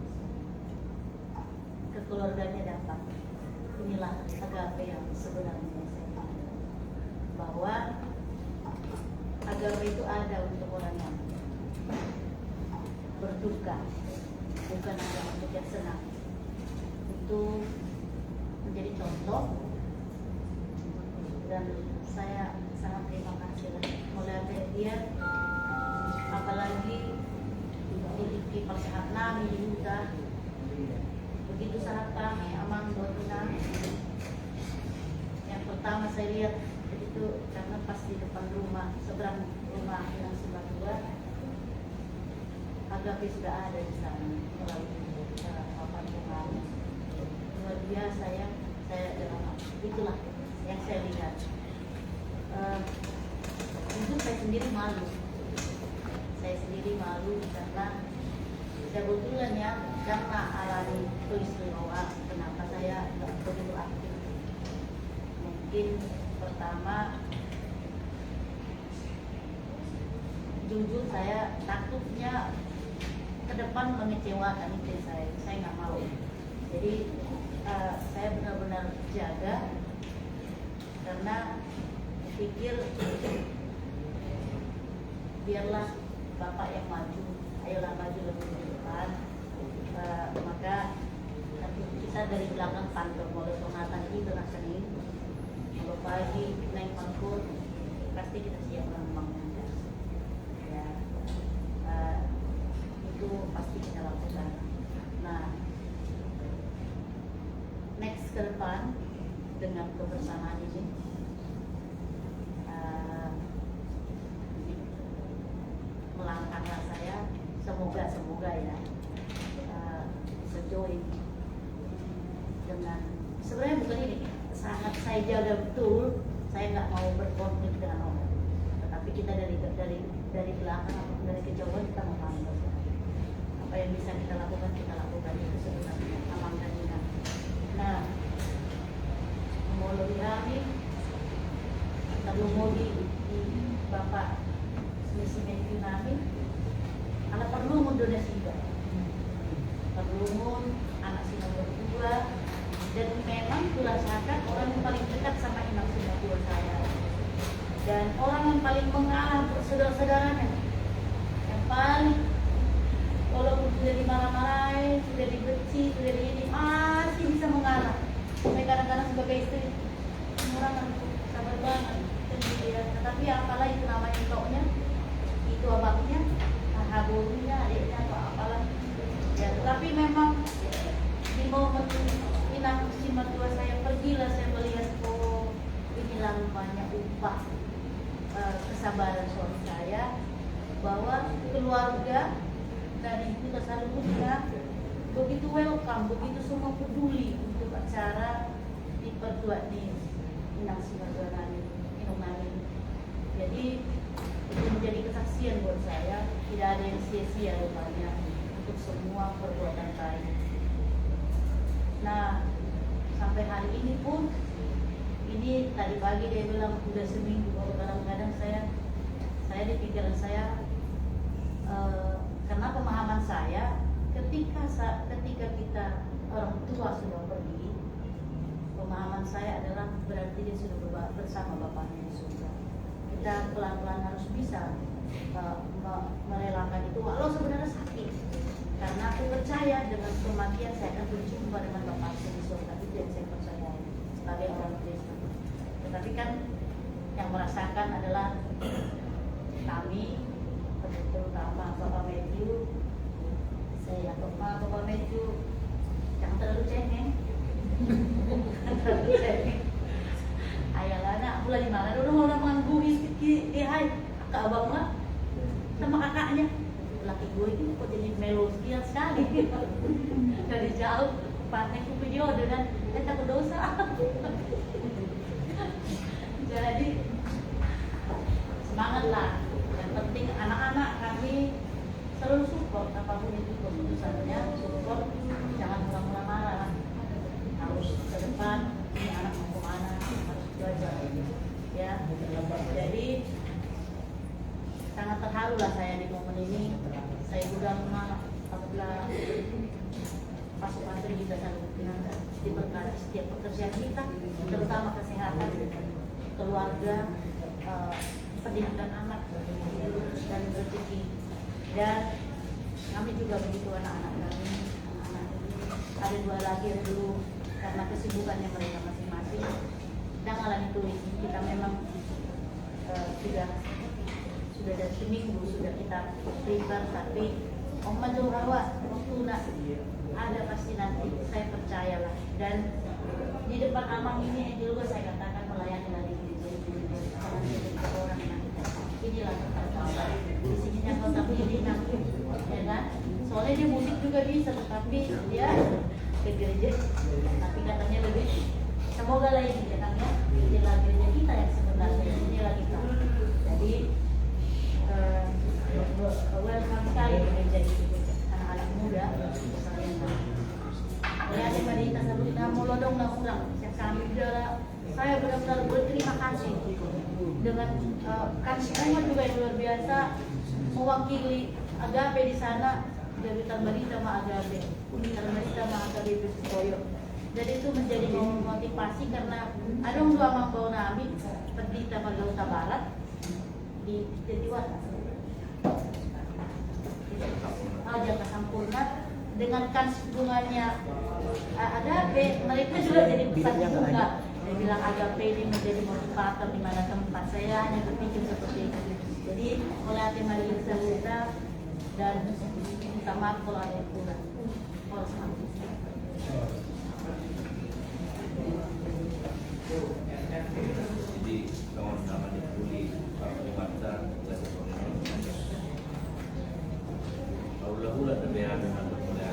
kekeluarganya datang. Inilah agape yang sebenarnya saya tahu, bahwa agape itu ada untuk orang yang berduka, bukan hanya untuk yang senang. Itu menjadi contoh, dan saya sangat terima kasih melihat dia, apalagi memiliki persehat nami juga. Begitu sangat kami Amang Botunang. Yang pertama saya lihat itu karena pas di depan rumah, seberang rumah yang sebelah dua, agape sudah ada di sana melalui papan bunga. Luar biasa ya, saya itulah yang saya lihat. Itu saya sendiri malu. Saya sendiri malu karena kebetulan ya, karena alami peristiwa kenapa saya tidak begitu aktif. Mungkin pertama, jujur saya takutnya ke depan mengecewakan istri saya nggak mau. Jadi saya benar-benar jaga karena pikir biarlah bapak yang maju, ayolah maju lebih ke depan. Maka kita dari belakang pantau mulai sonatan ini dengan Senin, kalau pagi naik pangkut pasti kita siap lambangnya. Ya, itu pasti kita lakukan. Nah, next ke depan dengan kebersamaan ini, melangkahlah saya, semoga ya bisa join dengan, sebenarnya bukan ini, sangat saya jaga betul, saya nggak mau berkonflik dengan orang, tetapi kita dari belakang ataupun dari kejauhan kita memandang apa yang bisa kita lakukan itu sebenarnya Amang dan Nina. Nah, melalui kami kita mau di Bapak Bungun, anak si nomor 2, dan memang kurasakan orang yang paling dekat sama imam Singapura saya, dan orang yang paling mengalah saudara-saudaranya, yang paling walaupun sudah dimarah-marahin, sudah dibenci, sudah ini masih bisa mengalah. Sampai kadang-kadang sebagai istri orang sabar banget, ya. Tetapi apalah itu namanya toknya, itu abangnya, habunya, adiknya atau apalah. Ya, tetapi memang di momen inang si mertua saya pergilah, saya melihat inilah rupanya upah kesabaran suami saya, bahwa keluarga dan ibu selalu punya begitu welcome, begitu semua peduli untuk acara diperbuat di inang si mertua nani. Jadi itu menjadi kesaksian buat saya, tidak ada yang sia-sia rupanya untuk semua perbuatan baik. Nah, sampai hari ini pun, ini tadi pagi dia bilang udah seminggu, bahwa kadang-kadang saya di pikiran saya, karena pemahaman saya, ketika kita orang tua sudah pergi, pemahaman saya adalah berarti dia sudah bersama Bapaknya di surga. Kita pelan-pelan harus bisa merelakan itu, walau sebenarnya sakit. Karena aku percaya dengan kematian saya akan berjumpa dengan Bapak di surga, itu yang saya percaya sebagai orang Kristen. Tetapi kan yang merasakan adalah kami, terutama Bapak Matthew. Saya Bapak Matthew jangan terlalu cengeng. Terlalu cengeng. Ayalah nak, pula di mana? Orang menggugis hai kakak abang lah sama kakaknya. Laki gue itu kok jadi melo sekian sekali. Dari jauh pakai ku video dengan takut dosa. Jadi semangat lah. Yang penting anak-anak kami selalu support apapun itu keputusannya, support, jangan murah-murah marah. Harus ke depan, ini anak mau kemana, harus belajar. Ya, jadi sangat terharu lah saya di momen ini. Saya juga apabila pasukan kita selalu diberkati setiap pekerjaan kita, terutama kesehatan, keluarga, pendidikan anak, dan rezeki. Dan kami juga begitu anak-anak kami. Anak-anak ini ada 2 lagi yang dulu karena kesibukannya mereka masing-masing. Dan alami tulis kita memang sudah dari seminggu sudah kita prepare, tapi Om Madu Hawa waktu nak ada pasti nanti, saya percayalah. Dan di depan Amang ini juga saya katakan melayani lagi orang inilah terpaksa di sininya kontak ini nanti, ya kan? Soalnya dia musik juga bisa, tetapi dia ke gereja, tapi katanya lebih semoga lah ini ya kan ya, inilah gereja kita yang sebenarnya ini lagi kan. Jadi welcome sekali gereja itu, anak-anak muda. Ya, di Madinah sebelum mulodong na orang, kami saya benar-benar berterima kasih dengan kasih umat juga yang luar biasa mewakili Agape di sana, dari Talmarita sama Agape, Talmarita sama Agape Pisoyo. Dan itu menjadi motivasi karena ada dua mampu nami pendeta Magauta Barat di Tetiwan. Jakarta Sampurna dengan kans bunganya Agape, mereka juga jadi pesan bunga. Dia bilang Agape ini menjadi motivator di mana tempat. Saya hanya berpikir seperti itu. Jadi melatih mari kita dan minta maaf kalau ada yang kurang. Jadi sama-sama dipuli Pak Allah lebih ada mulai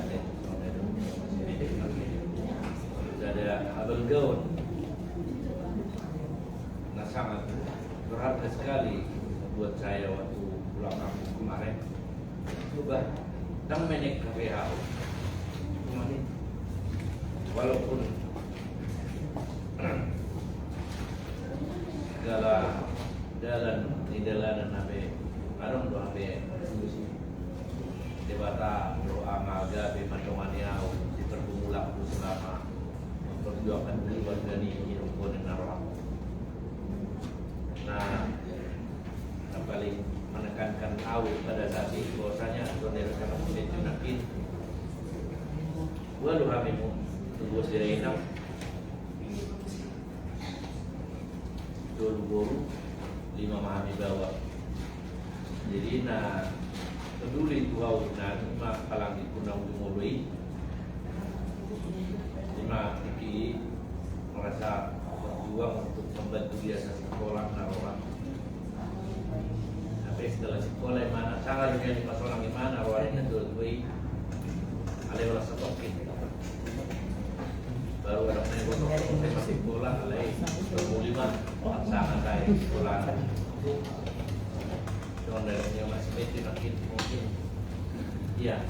ada abel gaun. Nah sangat berharga sekali buat saya waktu pulang kampung kemarin. Coba tang menek WHO kemarin, walaupun dalan nabe arong doa be debata doa ngaga be matongan yao akan beli warga ni hidup dengan naroh. Nah, yang paling menekankan awal pada saat itu bahwasanya saudara kami itu nakin walau kami tunggu sirena dulu guru 5 mahami bawah. Jadi na peduli tuau na lima palang dikunang dimulai 5 tiki merasa berjuang untuk membantu dia sekolah naroh. Tapi setelah sekolah mana cara dia di pasolang di mana warnanya tuh ada olah setokin baru ada saya masih sekolah alai 25 pasangan saya sekolah dengan dari masih mesin mungkin iya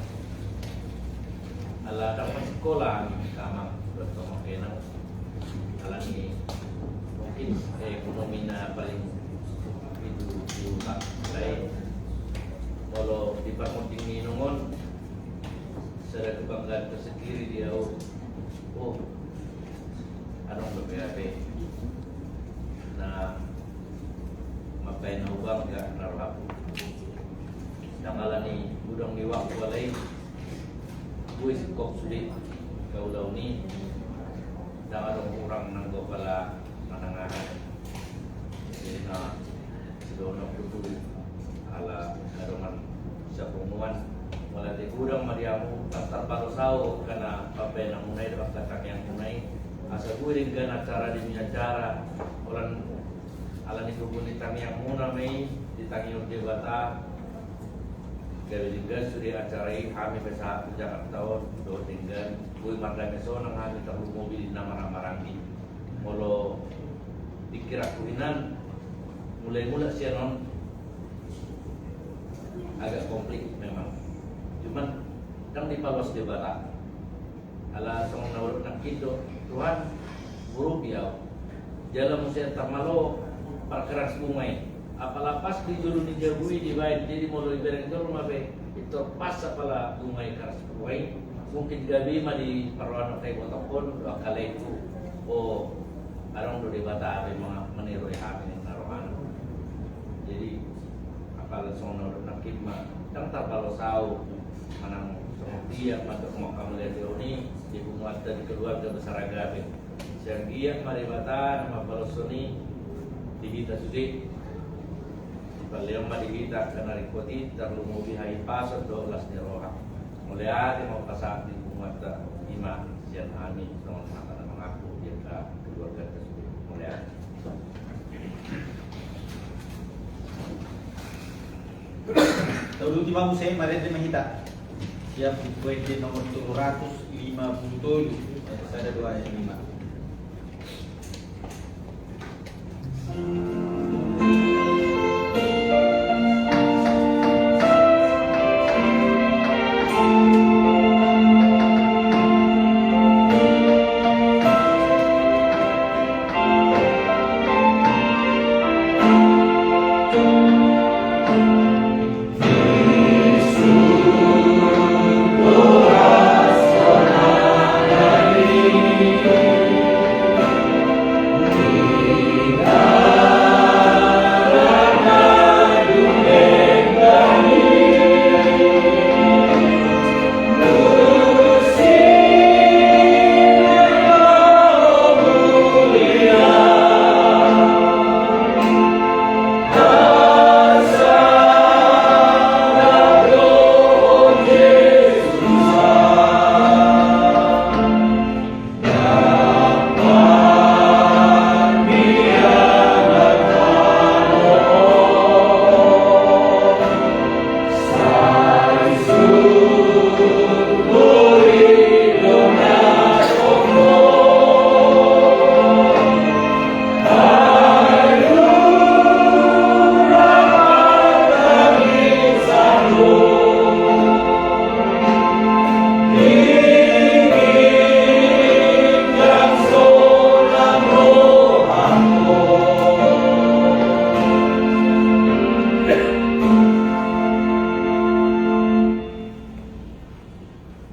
ala dapat sekolah sama bersama kenal ala ini mungkin ekonominya paling itu tak lain kalau di permuting minumon secara kebanggaan tersendiri dia anong BPAP na mapay na ubang ka narohapo dangalan ni budang niwak walay buwis kok sulit kaulaw ni dangalong kurang ng gopala manangahan jadi na sidonong tutul ala karongan sa pumuan wala di budang mariamu pasar parosao kana papay na munay dapat kakakyan munay asa guring kan acara di acara orang ala ni kubun ditangi yang muna may ditangi yung debata gabi juga sudah acara ini kami besar sejak tahun 2 tinggal gue marga meso nang kami terlalu mobil nama-nama rangi molo dikira kuinan mulai siya non agak komplik memang cuman kan dipalos debata ala song nawar nak kido Tuhan buruk dia jalan musia tamalo perkeras bungai apalah pas di juru dijabui di baik jadi mau lebih bereng itu rumah be itu pas apalah bungai keras bungai mungkin gabi mah di perlawan kayak botokon 2 kali itu arang do debata abe meniru abe narohan jadi apalah song nawar nak mah kan tapalo sau manang dia masuk makam ini dibuat dari keluarga besar Agape. Siang dia maribatan mapalosoni dihita sudi. Baliang madihita karena rikoti terlalu mobi hai pasot 12 niroha. Mulai ada mau pasang di buat ima siang kami teman-teman mengaku dia ke keluarga tersebut. Mulai ada. Tahun ultima musik mari di mahita. Siap kuiti nomor 757 ada 2 ayat 5. Amen.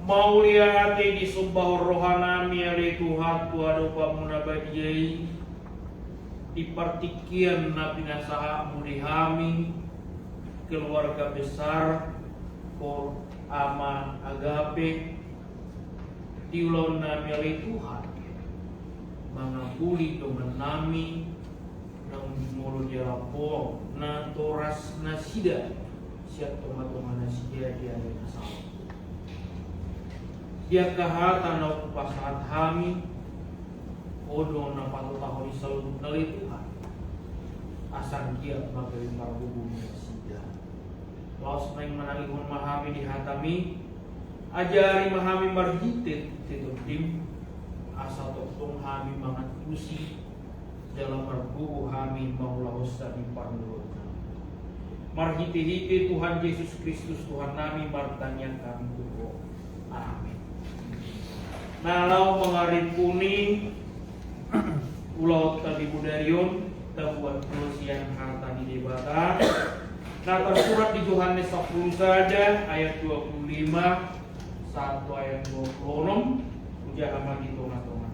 Mauliate di subbah rohanami ali Tuhan tuado pamuna badiyai di partikian nabi nasaha mudihami keluarga besar ko ama agape diulon nami ali Tuhan mangapuli dengan nami nang mulu jarapo na toras nasida siap toma-toma nasida di ali nasaha dia kahatan na pasahat hami odo na patutahon isalut nali Tuhan asang dia magari marhubung sida laos nang manalihon mahami dihatami ajari mahami marhitit titutim asa tokong hami mangat pusi dalam marhubu hami maulahos di parnulot marhiti-hiti Tuhan Yesus Kristus Tuhan nami martanyakan tuho amin. Nalau mengaripuni Pulau tadi Budarion Tabuat Tusian harta di debatan. Nah tersurat di Yohanes 10 saja ayat 25 1 ayat 26 Uja aman di tengah-tengah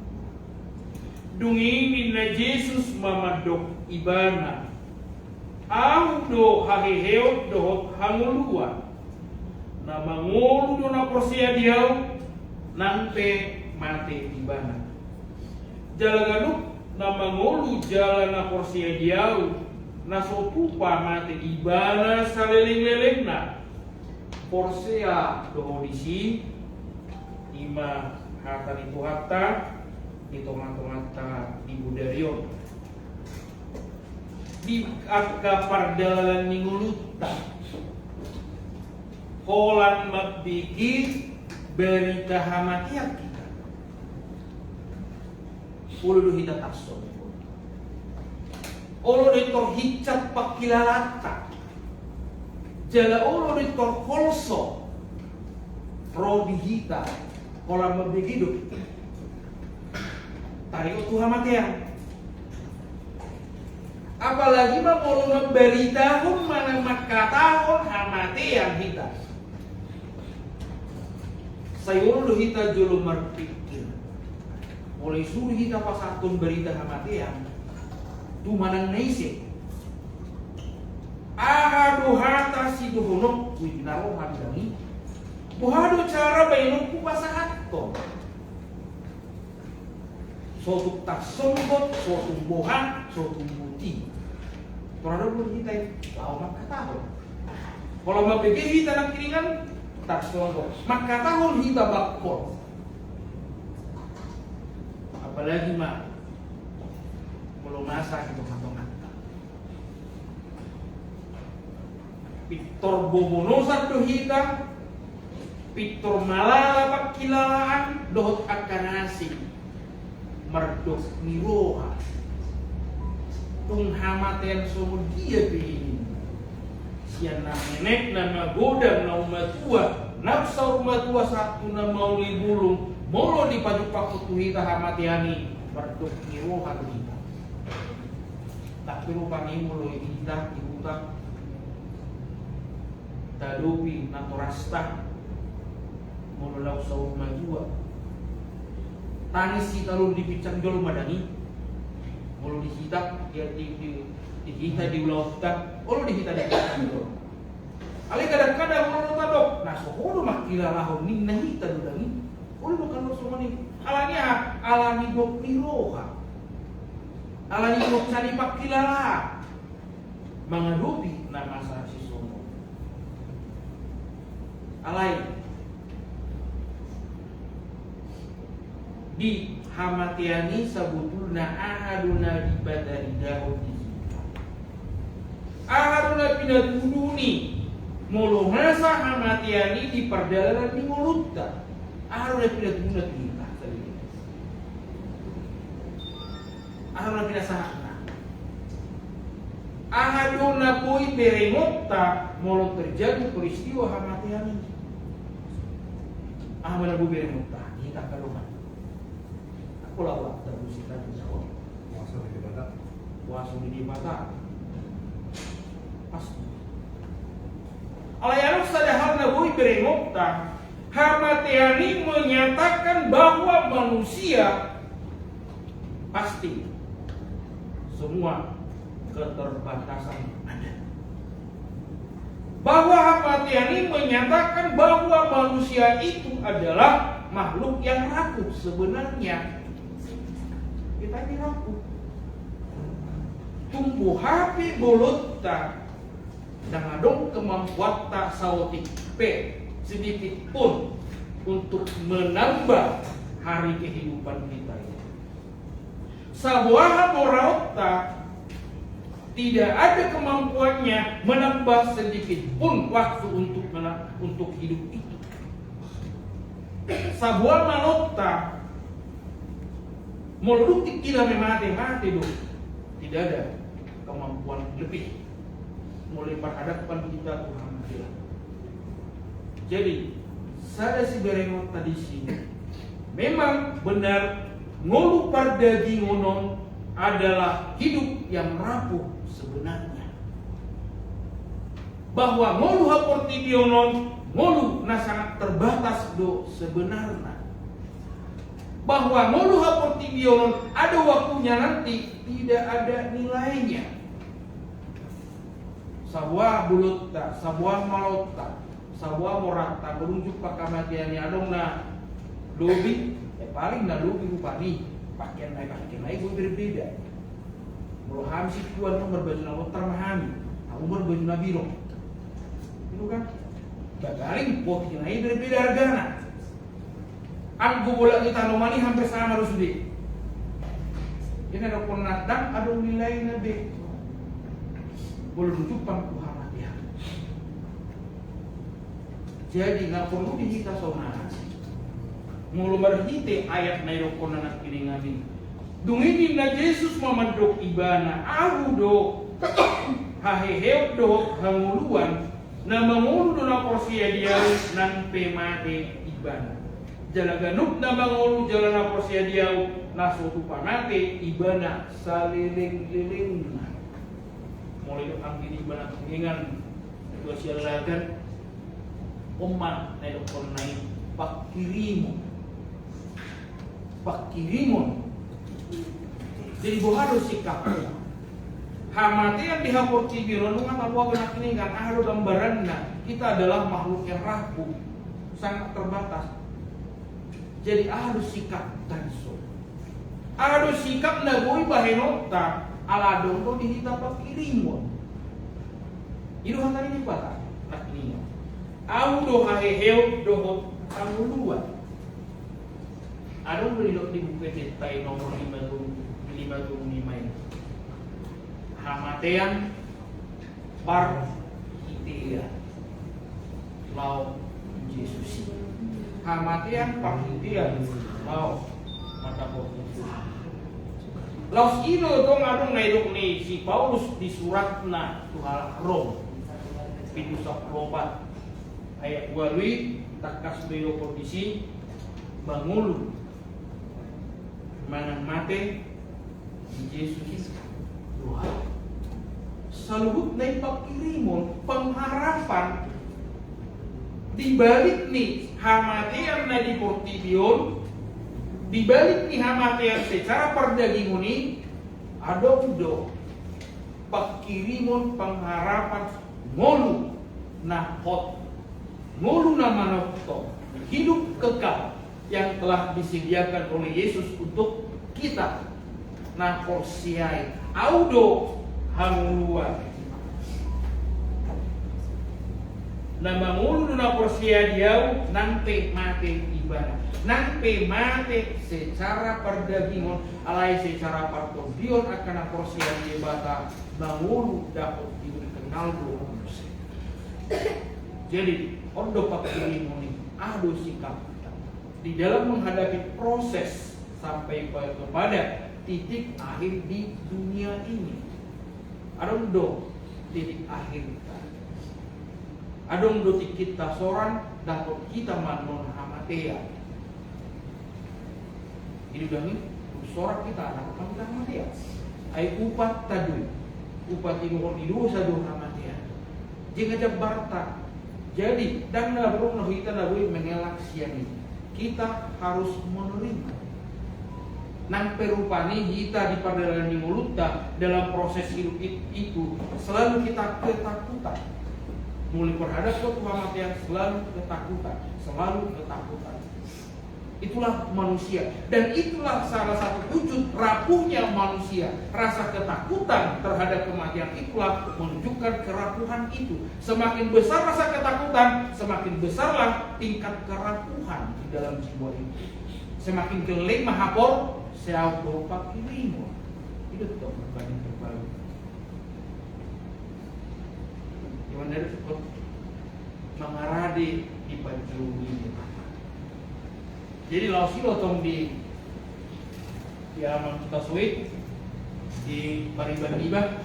Dungi minna Yesus mamadok ibana Au do haheheo dohot hanguluan Nama ngulu do na porsia diau Nampe mate ibana Jalaganuk nama ngolu jalan na porsia diau nasotupa mate ibana saleling-lelengna porsia dohodisi ima hata itu hatta di tengah-tengah di Budarion di akapardalan ninguluta kolan mabiki berita hamatiak kita ulu hita takso ulu ditor hicap pakilalata jala ulu ditor kolso rodi hita kolam begitu tarik Tuhan matian apalagi mah ulu memberitahun mana makatahun hamatian hita saya ulu hita julu merpikir oleh suruh kita pasatun berita hamatian tu manang naisi ahadu hata si duhunok wibinaro hadani buhadu cara bainok ku pasahatto sotuk tak sombot sotuk bohan sotuk buti terhadap kita lau maka tahun kalau mabege kita nak kiringan tak sombot maka tahun kita bakol apalagi mah belum masak itu kantong Pitor bobono satu hita Pitor malala pakilalaan dohot akanasi merdok niroha tung hamaten somo dia bin sian na menek na godam na umatua nafsa umatua satu na mau libulung molo di pajuk-pajuk tuhita hamatiani berduk niroha tuhita tak perlu pani molo kita ibuta tadupi natorasta molo lau saur majua tanis kita lu dipicang jol madani molo dihita dihita di ulau kita molo dihita di picang jol ali kadang-kadang molo tadok nah sohodo makila lahon ninna hita dudani ulu bukan semua ni alani dok niroha alani dok cari pakilala mengadupi nama sasi sono alai di hamatiani sabutulna ahaduna di badari dahud ahaduna pinatuduni molo masa hamatiani di perdalanan di mulutta ahaduna pinatuduna kita ahaduna pinasahana ahaduna pui berengokta molo terjadi peristiwa hamatiani ahaduna pui berengokta kita kaluman aku lawak terbusikan jawab puasa di mata pasti alayanok sadahal na boy berengokta Hamateani menyatakan bahwa manusia pasti semua keterbatasan ada. Bahwa Hamateani menyatakan bahwa manusia itu adalah makhluk yang rapuh. Sebenarnya kita ini rapuh. Tumbuh hapi bolota dan adong kemampuan tak sautik pe sedikit pun untuk menambah hari kehidupan kita ini. Sabuah morauta tidak ada kemampuannya menambah sedikit pun waktu untuk hidup itu. Sabuah malota meluruti tidak mati dong. Tidak ada kemampuan lebih mulai berhadapan kita Tuhan kita. Jadi saya si berengot tadi sini memang benar ngolu pardagi ngonon adalah hidup yang rapuh sebenarnya. Bahwa ngolu haportibionon ngolu na sangat terbatas do sebenarnya. Bahwa ngolu haportibionon ada waktunya nanti tidak ada nilainya. Sabuah bulutta, sabuah malota, sabuah morata berunjuk pakamatian adong na lobi, paling na lobi rupani pakaian naik gue berbeda. Mulu hamsi kuan nomor baju na otar mahami, umur baju na biru, itu kan? Gagaling pokoknya naik berbeda hargana. Anggu bola kita nomani hampir sama harus deh. Ini ada penatang, ada nilai nabe. Boleh rujuk Tuhan dia. Jadi nggak perlu dihita saudara. Mulu berhiti ayat nairo konanak kiringani. Dungini na Yesus mamadok ibana ahu do haheheo do hanguluan na mangulu do na porsia dia nang pemate ibana. Jalaganuk na mangulu jalan na porsia dia na suatu pamate ibana saliling-liling. Mulai ang ibana pengingan dua sialagan umat na dokon na pakirimon. Jadi harus sikap. Hamati yang dihapurti biron nungan tabuah genak ini kan ahlu gambaranna kita adalah makhluk yang rapuh, sangat terbatas. Jadi harus sikap tanso. Harus sikap na boy bahenota ala dong to dihita pakirimon. Itu hantar ini pada nak ini. Au do haheheu do anguluan. Adong beri di buku cetai nomor 55 ini. Hamatean par hitia lau Yesus. Hamatean par hitia lau mata Yesus. Laus ino dong adong naidok ni si Paulus di suratna tuhala Rom. Pintu 14 ayat 2 takas beo kondisi bangulu manang mate Yesus Tuhan. Saluhut na ipakirimon pengharapan dibalik nih hamatian na di portibion, dibalik nih hamatian secara perdagingan ini adong do pakirimon pengharapan ngolu nahot ngolu nama nokto hidup kekal yang telah disediakan oleh Yesus untuk kita. Nah porsiai audo hanguluan nama ngulu na porsia diau nampe mate ibadah nampe mate secara perdagingan alai secara partobion akan porsia ibadah nangulu dapat diberi kenal dua manusia. Jadi ondo pakirimoni ado sikap di dalam menghadapi proses sampai kepada titik akhir di dunia ini. Adong do titik akhir kita. Adong do kita soran dapat kita manon hamatea. Ini dami sorak kita dapat kita hamatea. Ai upat tadu. Upat inuhon idu sadu hamatea. Jika jabarta Jadi dan nabrung kita boleh mengelak siang ini. Kita harus menerima. Nang perupani kita di perjalanan di mulutnya dalam proses hidup itu selalu kita ketakutan. Mulai berhadap ke kematian selalu ketakutan, Itulah manusia dan itulah salah satu wujud rapuhnya manusia. Rasa ketakutan terhadap kematian itulah menunjukkan kerapuhan itu. Semakin besar rasa ketakutan, semakin besarlah tingkat kerapuhan di dalam jiwa itu. Semakin keling mahapor, seau dopak ilmu. Itu tuh berbanding terbalik. Yang dari itu mengaradi di baju ini. Jadi lausilo tong di aman kita suit di pariban ibah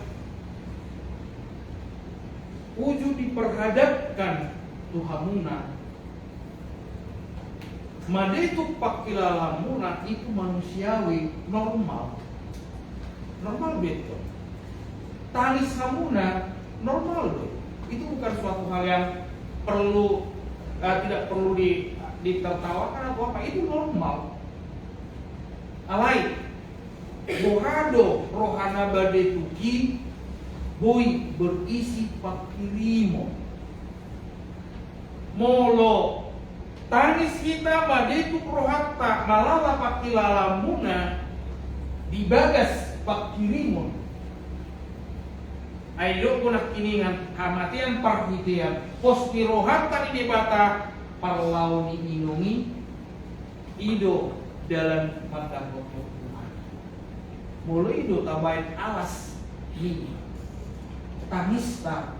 wujud diperhadapkan Tuhamuna madetu pakilalamuna itu manusiawi normal betul. Tali samuna normal betul. Itu bukan suatu hal yang perlu tidak perlu ditertawakan atau apa, itu normal. Alai bohado rohana bade tuki boy berisi pakirimo molo tanis kita bade tu rohatta malala pakilalamuna dibagas pakirimo. Ayo kunak kiningan hamatian parhitian pos pirohatta di debata parlauni inungi ido dalam pandang Tuhan. Mulai ido tabain alas ni tangis tak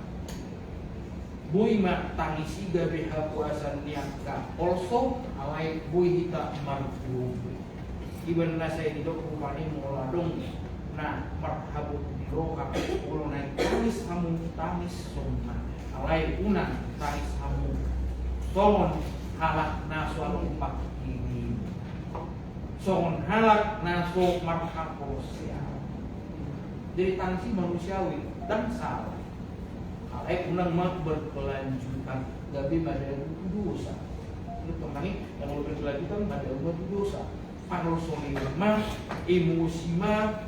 boy mak tangisi gabe hapuasan niaka also alai boy hita marfu iban nasa ido kupani moladong na marhabu diroha ulo naik tangis hamu tangis soma alai unang tangis hamu songon halak naso alumpak ini songon halak naso marhaposia. Jadi tangsi manusiawi dan salah. Alai unang mak berkelanjutan gabi pada dosa. Itu kemarin yang berkelanjutan pada dosa. Panol solima emosi ma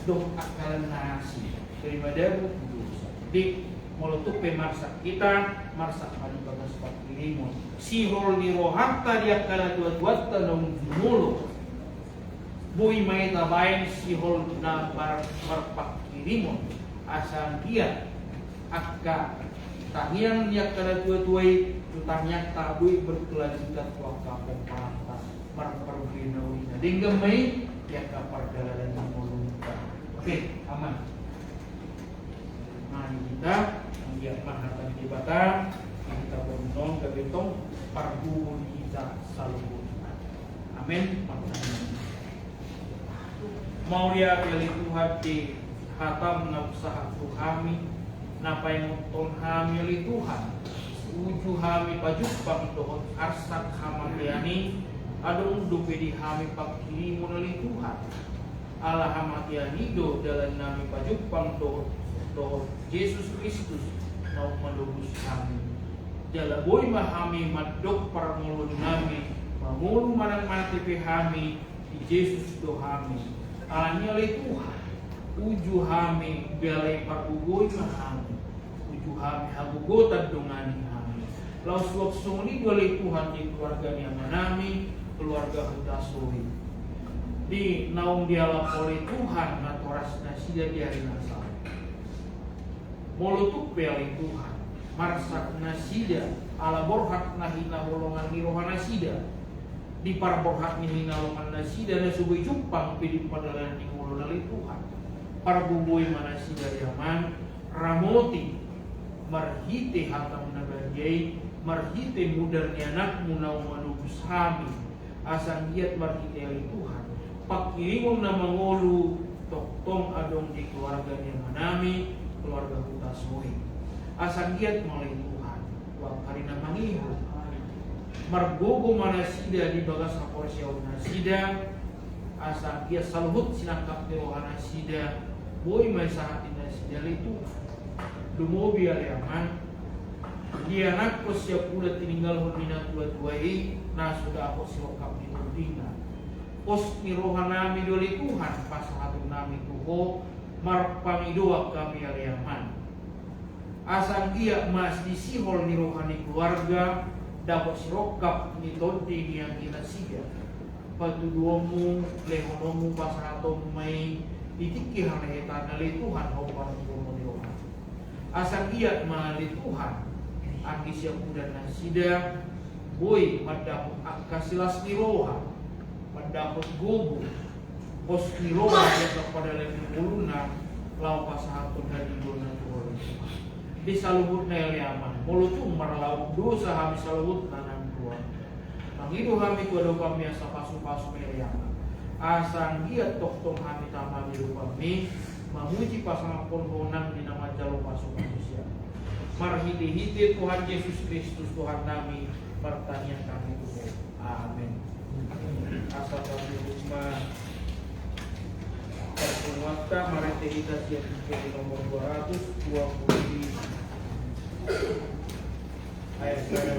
doh akalan nasi daripada dosa. Di molotuk pemarsak kita marsak pada bagas pakirimun sihol ni rohatta dia kala tuat-tuat tanong mulu boy may tabayin sihol na pakirimun asal dia akka tahian dia kala tuat-tuay tutanya taboy berkelanjutan wakapong pantas marperbinawi na dinggam may dia kapargalalan ng mulunta. Oke, aman. Mari kita mengiat mahatan ibatan kita bernong ke betong parbu kita selalu. Amin. Mau dia pilih Tuhan di hatam nafsah Tuhami napa yang ton hamili Tuhan uju hami pajupang dohot arsak hamatiani adong dupe di hami pakiri munali Tuhan ala hamatiani do dalam nami pajupang dohot Yesus Kristus mau menebus kami. Jala boy mahami madok para mulun nami, mamulu manang mati pehami di Yesus do hami. Alanya oleh Tuhan, uju hami belai parbugoy mahami, uju hami habugotan dongani hami. Laus waktu ini oleh Tuhan di keluarga yang manami, keluarga hutasuri. Di naung dialog oleh Tuhan ngatoras nasida di hari nasal. Molutuk beli Tuhan marsak nasida ala borhat nahina holongan di rohana nasida di para borhat nihina holongan nasida na subay jumpang pidi padalan di holongan Tuhan para buboy manasida yaman ramoti marhite hatam nabagay marhite mudar ni anak munaw manubus hami asang giat marhite ali Tuhan pakirimom na mangolu toktong adong di keluarga ni manami keluarga hutasoi asang giat mulai Tuhan wang karina mangiho margogo manasida di bagas haporsiaw nasida asang giat saluhut sinangkap di rohana nasida boy may sahatin nasida itu dumobi aliaman dia nak ko siya pula tininggal honina tua-tuai na sudah ako silokap di Turdina. Pos ni rohan nami doli Tuhan pasahatun nami tuho marpamidoak kami aliaman. Asang ia mas disihol ni rohani keluarga dapat silokap ni tonti ni yang inasiga. Patuduomu lehonomu pasahatom may itikihang nahitan na Tuhan ho parang Tuhan. Asang iya mahali Tuhan ang isya muda na sida boy madapot kasilas ni roha madapot gubo pos ni roha ya kepada lebih muluna lau pasahaton dari dona Tuhan di salubut na yaman mulutung marlaw dosa kami salubut na ng Tuhan mangido kami kuado kami sa pasu-pasu na yaman asang iya toktong kami tama biru kami memuji pasangan ponhonan di nama jalur masuk manusia. Marhiti-hiti Tuhan Yesus Kristus Tuhan kami pertanian kami Tuhan. Amin. Asal kami rumah pertemuan marhiti-hita siap di nomor 220 ayat 2.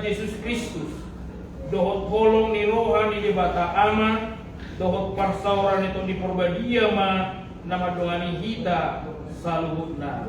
Yesus Kristus dohot holong ni rohani di bata ama dohot parsauran itu di perbadia ma nama dongani hita saluhutna.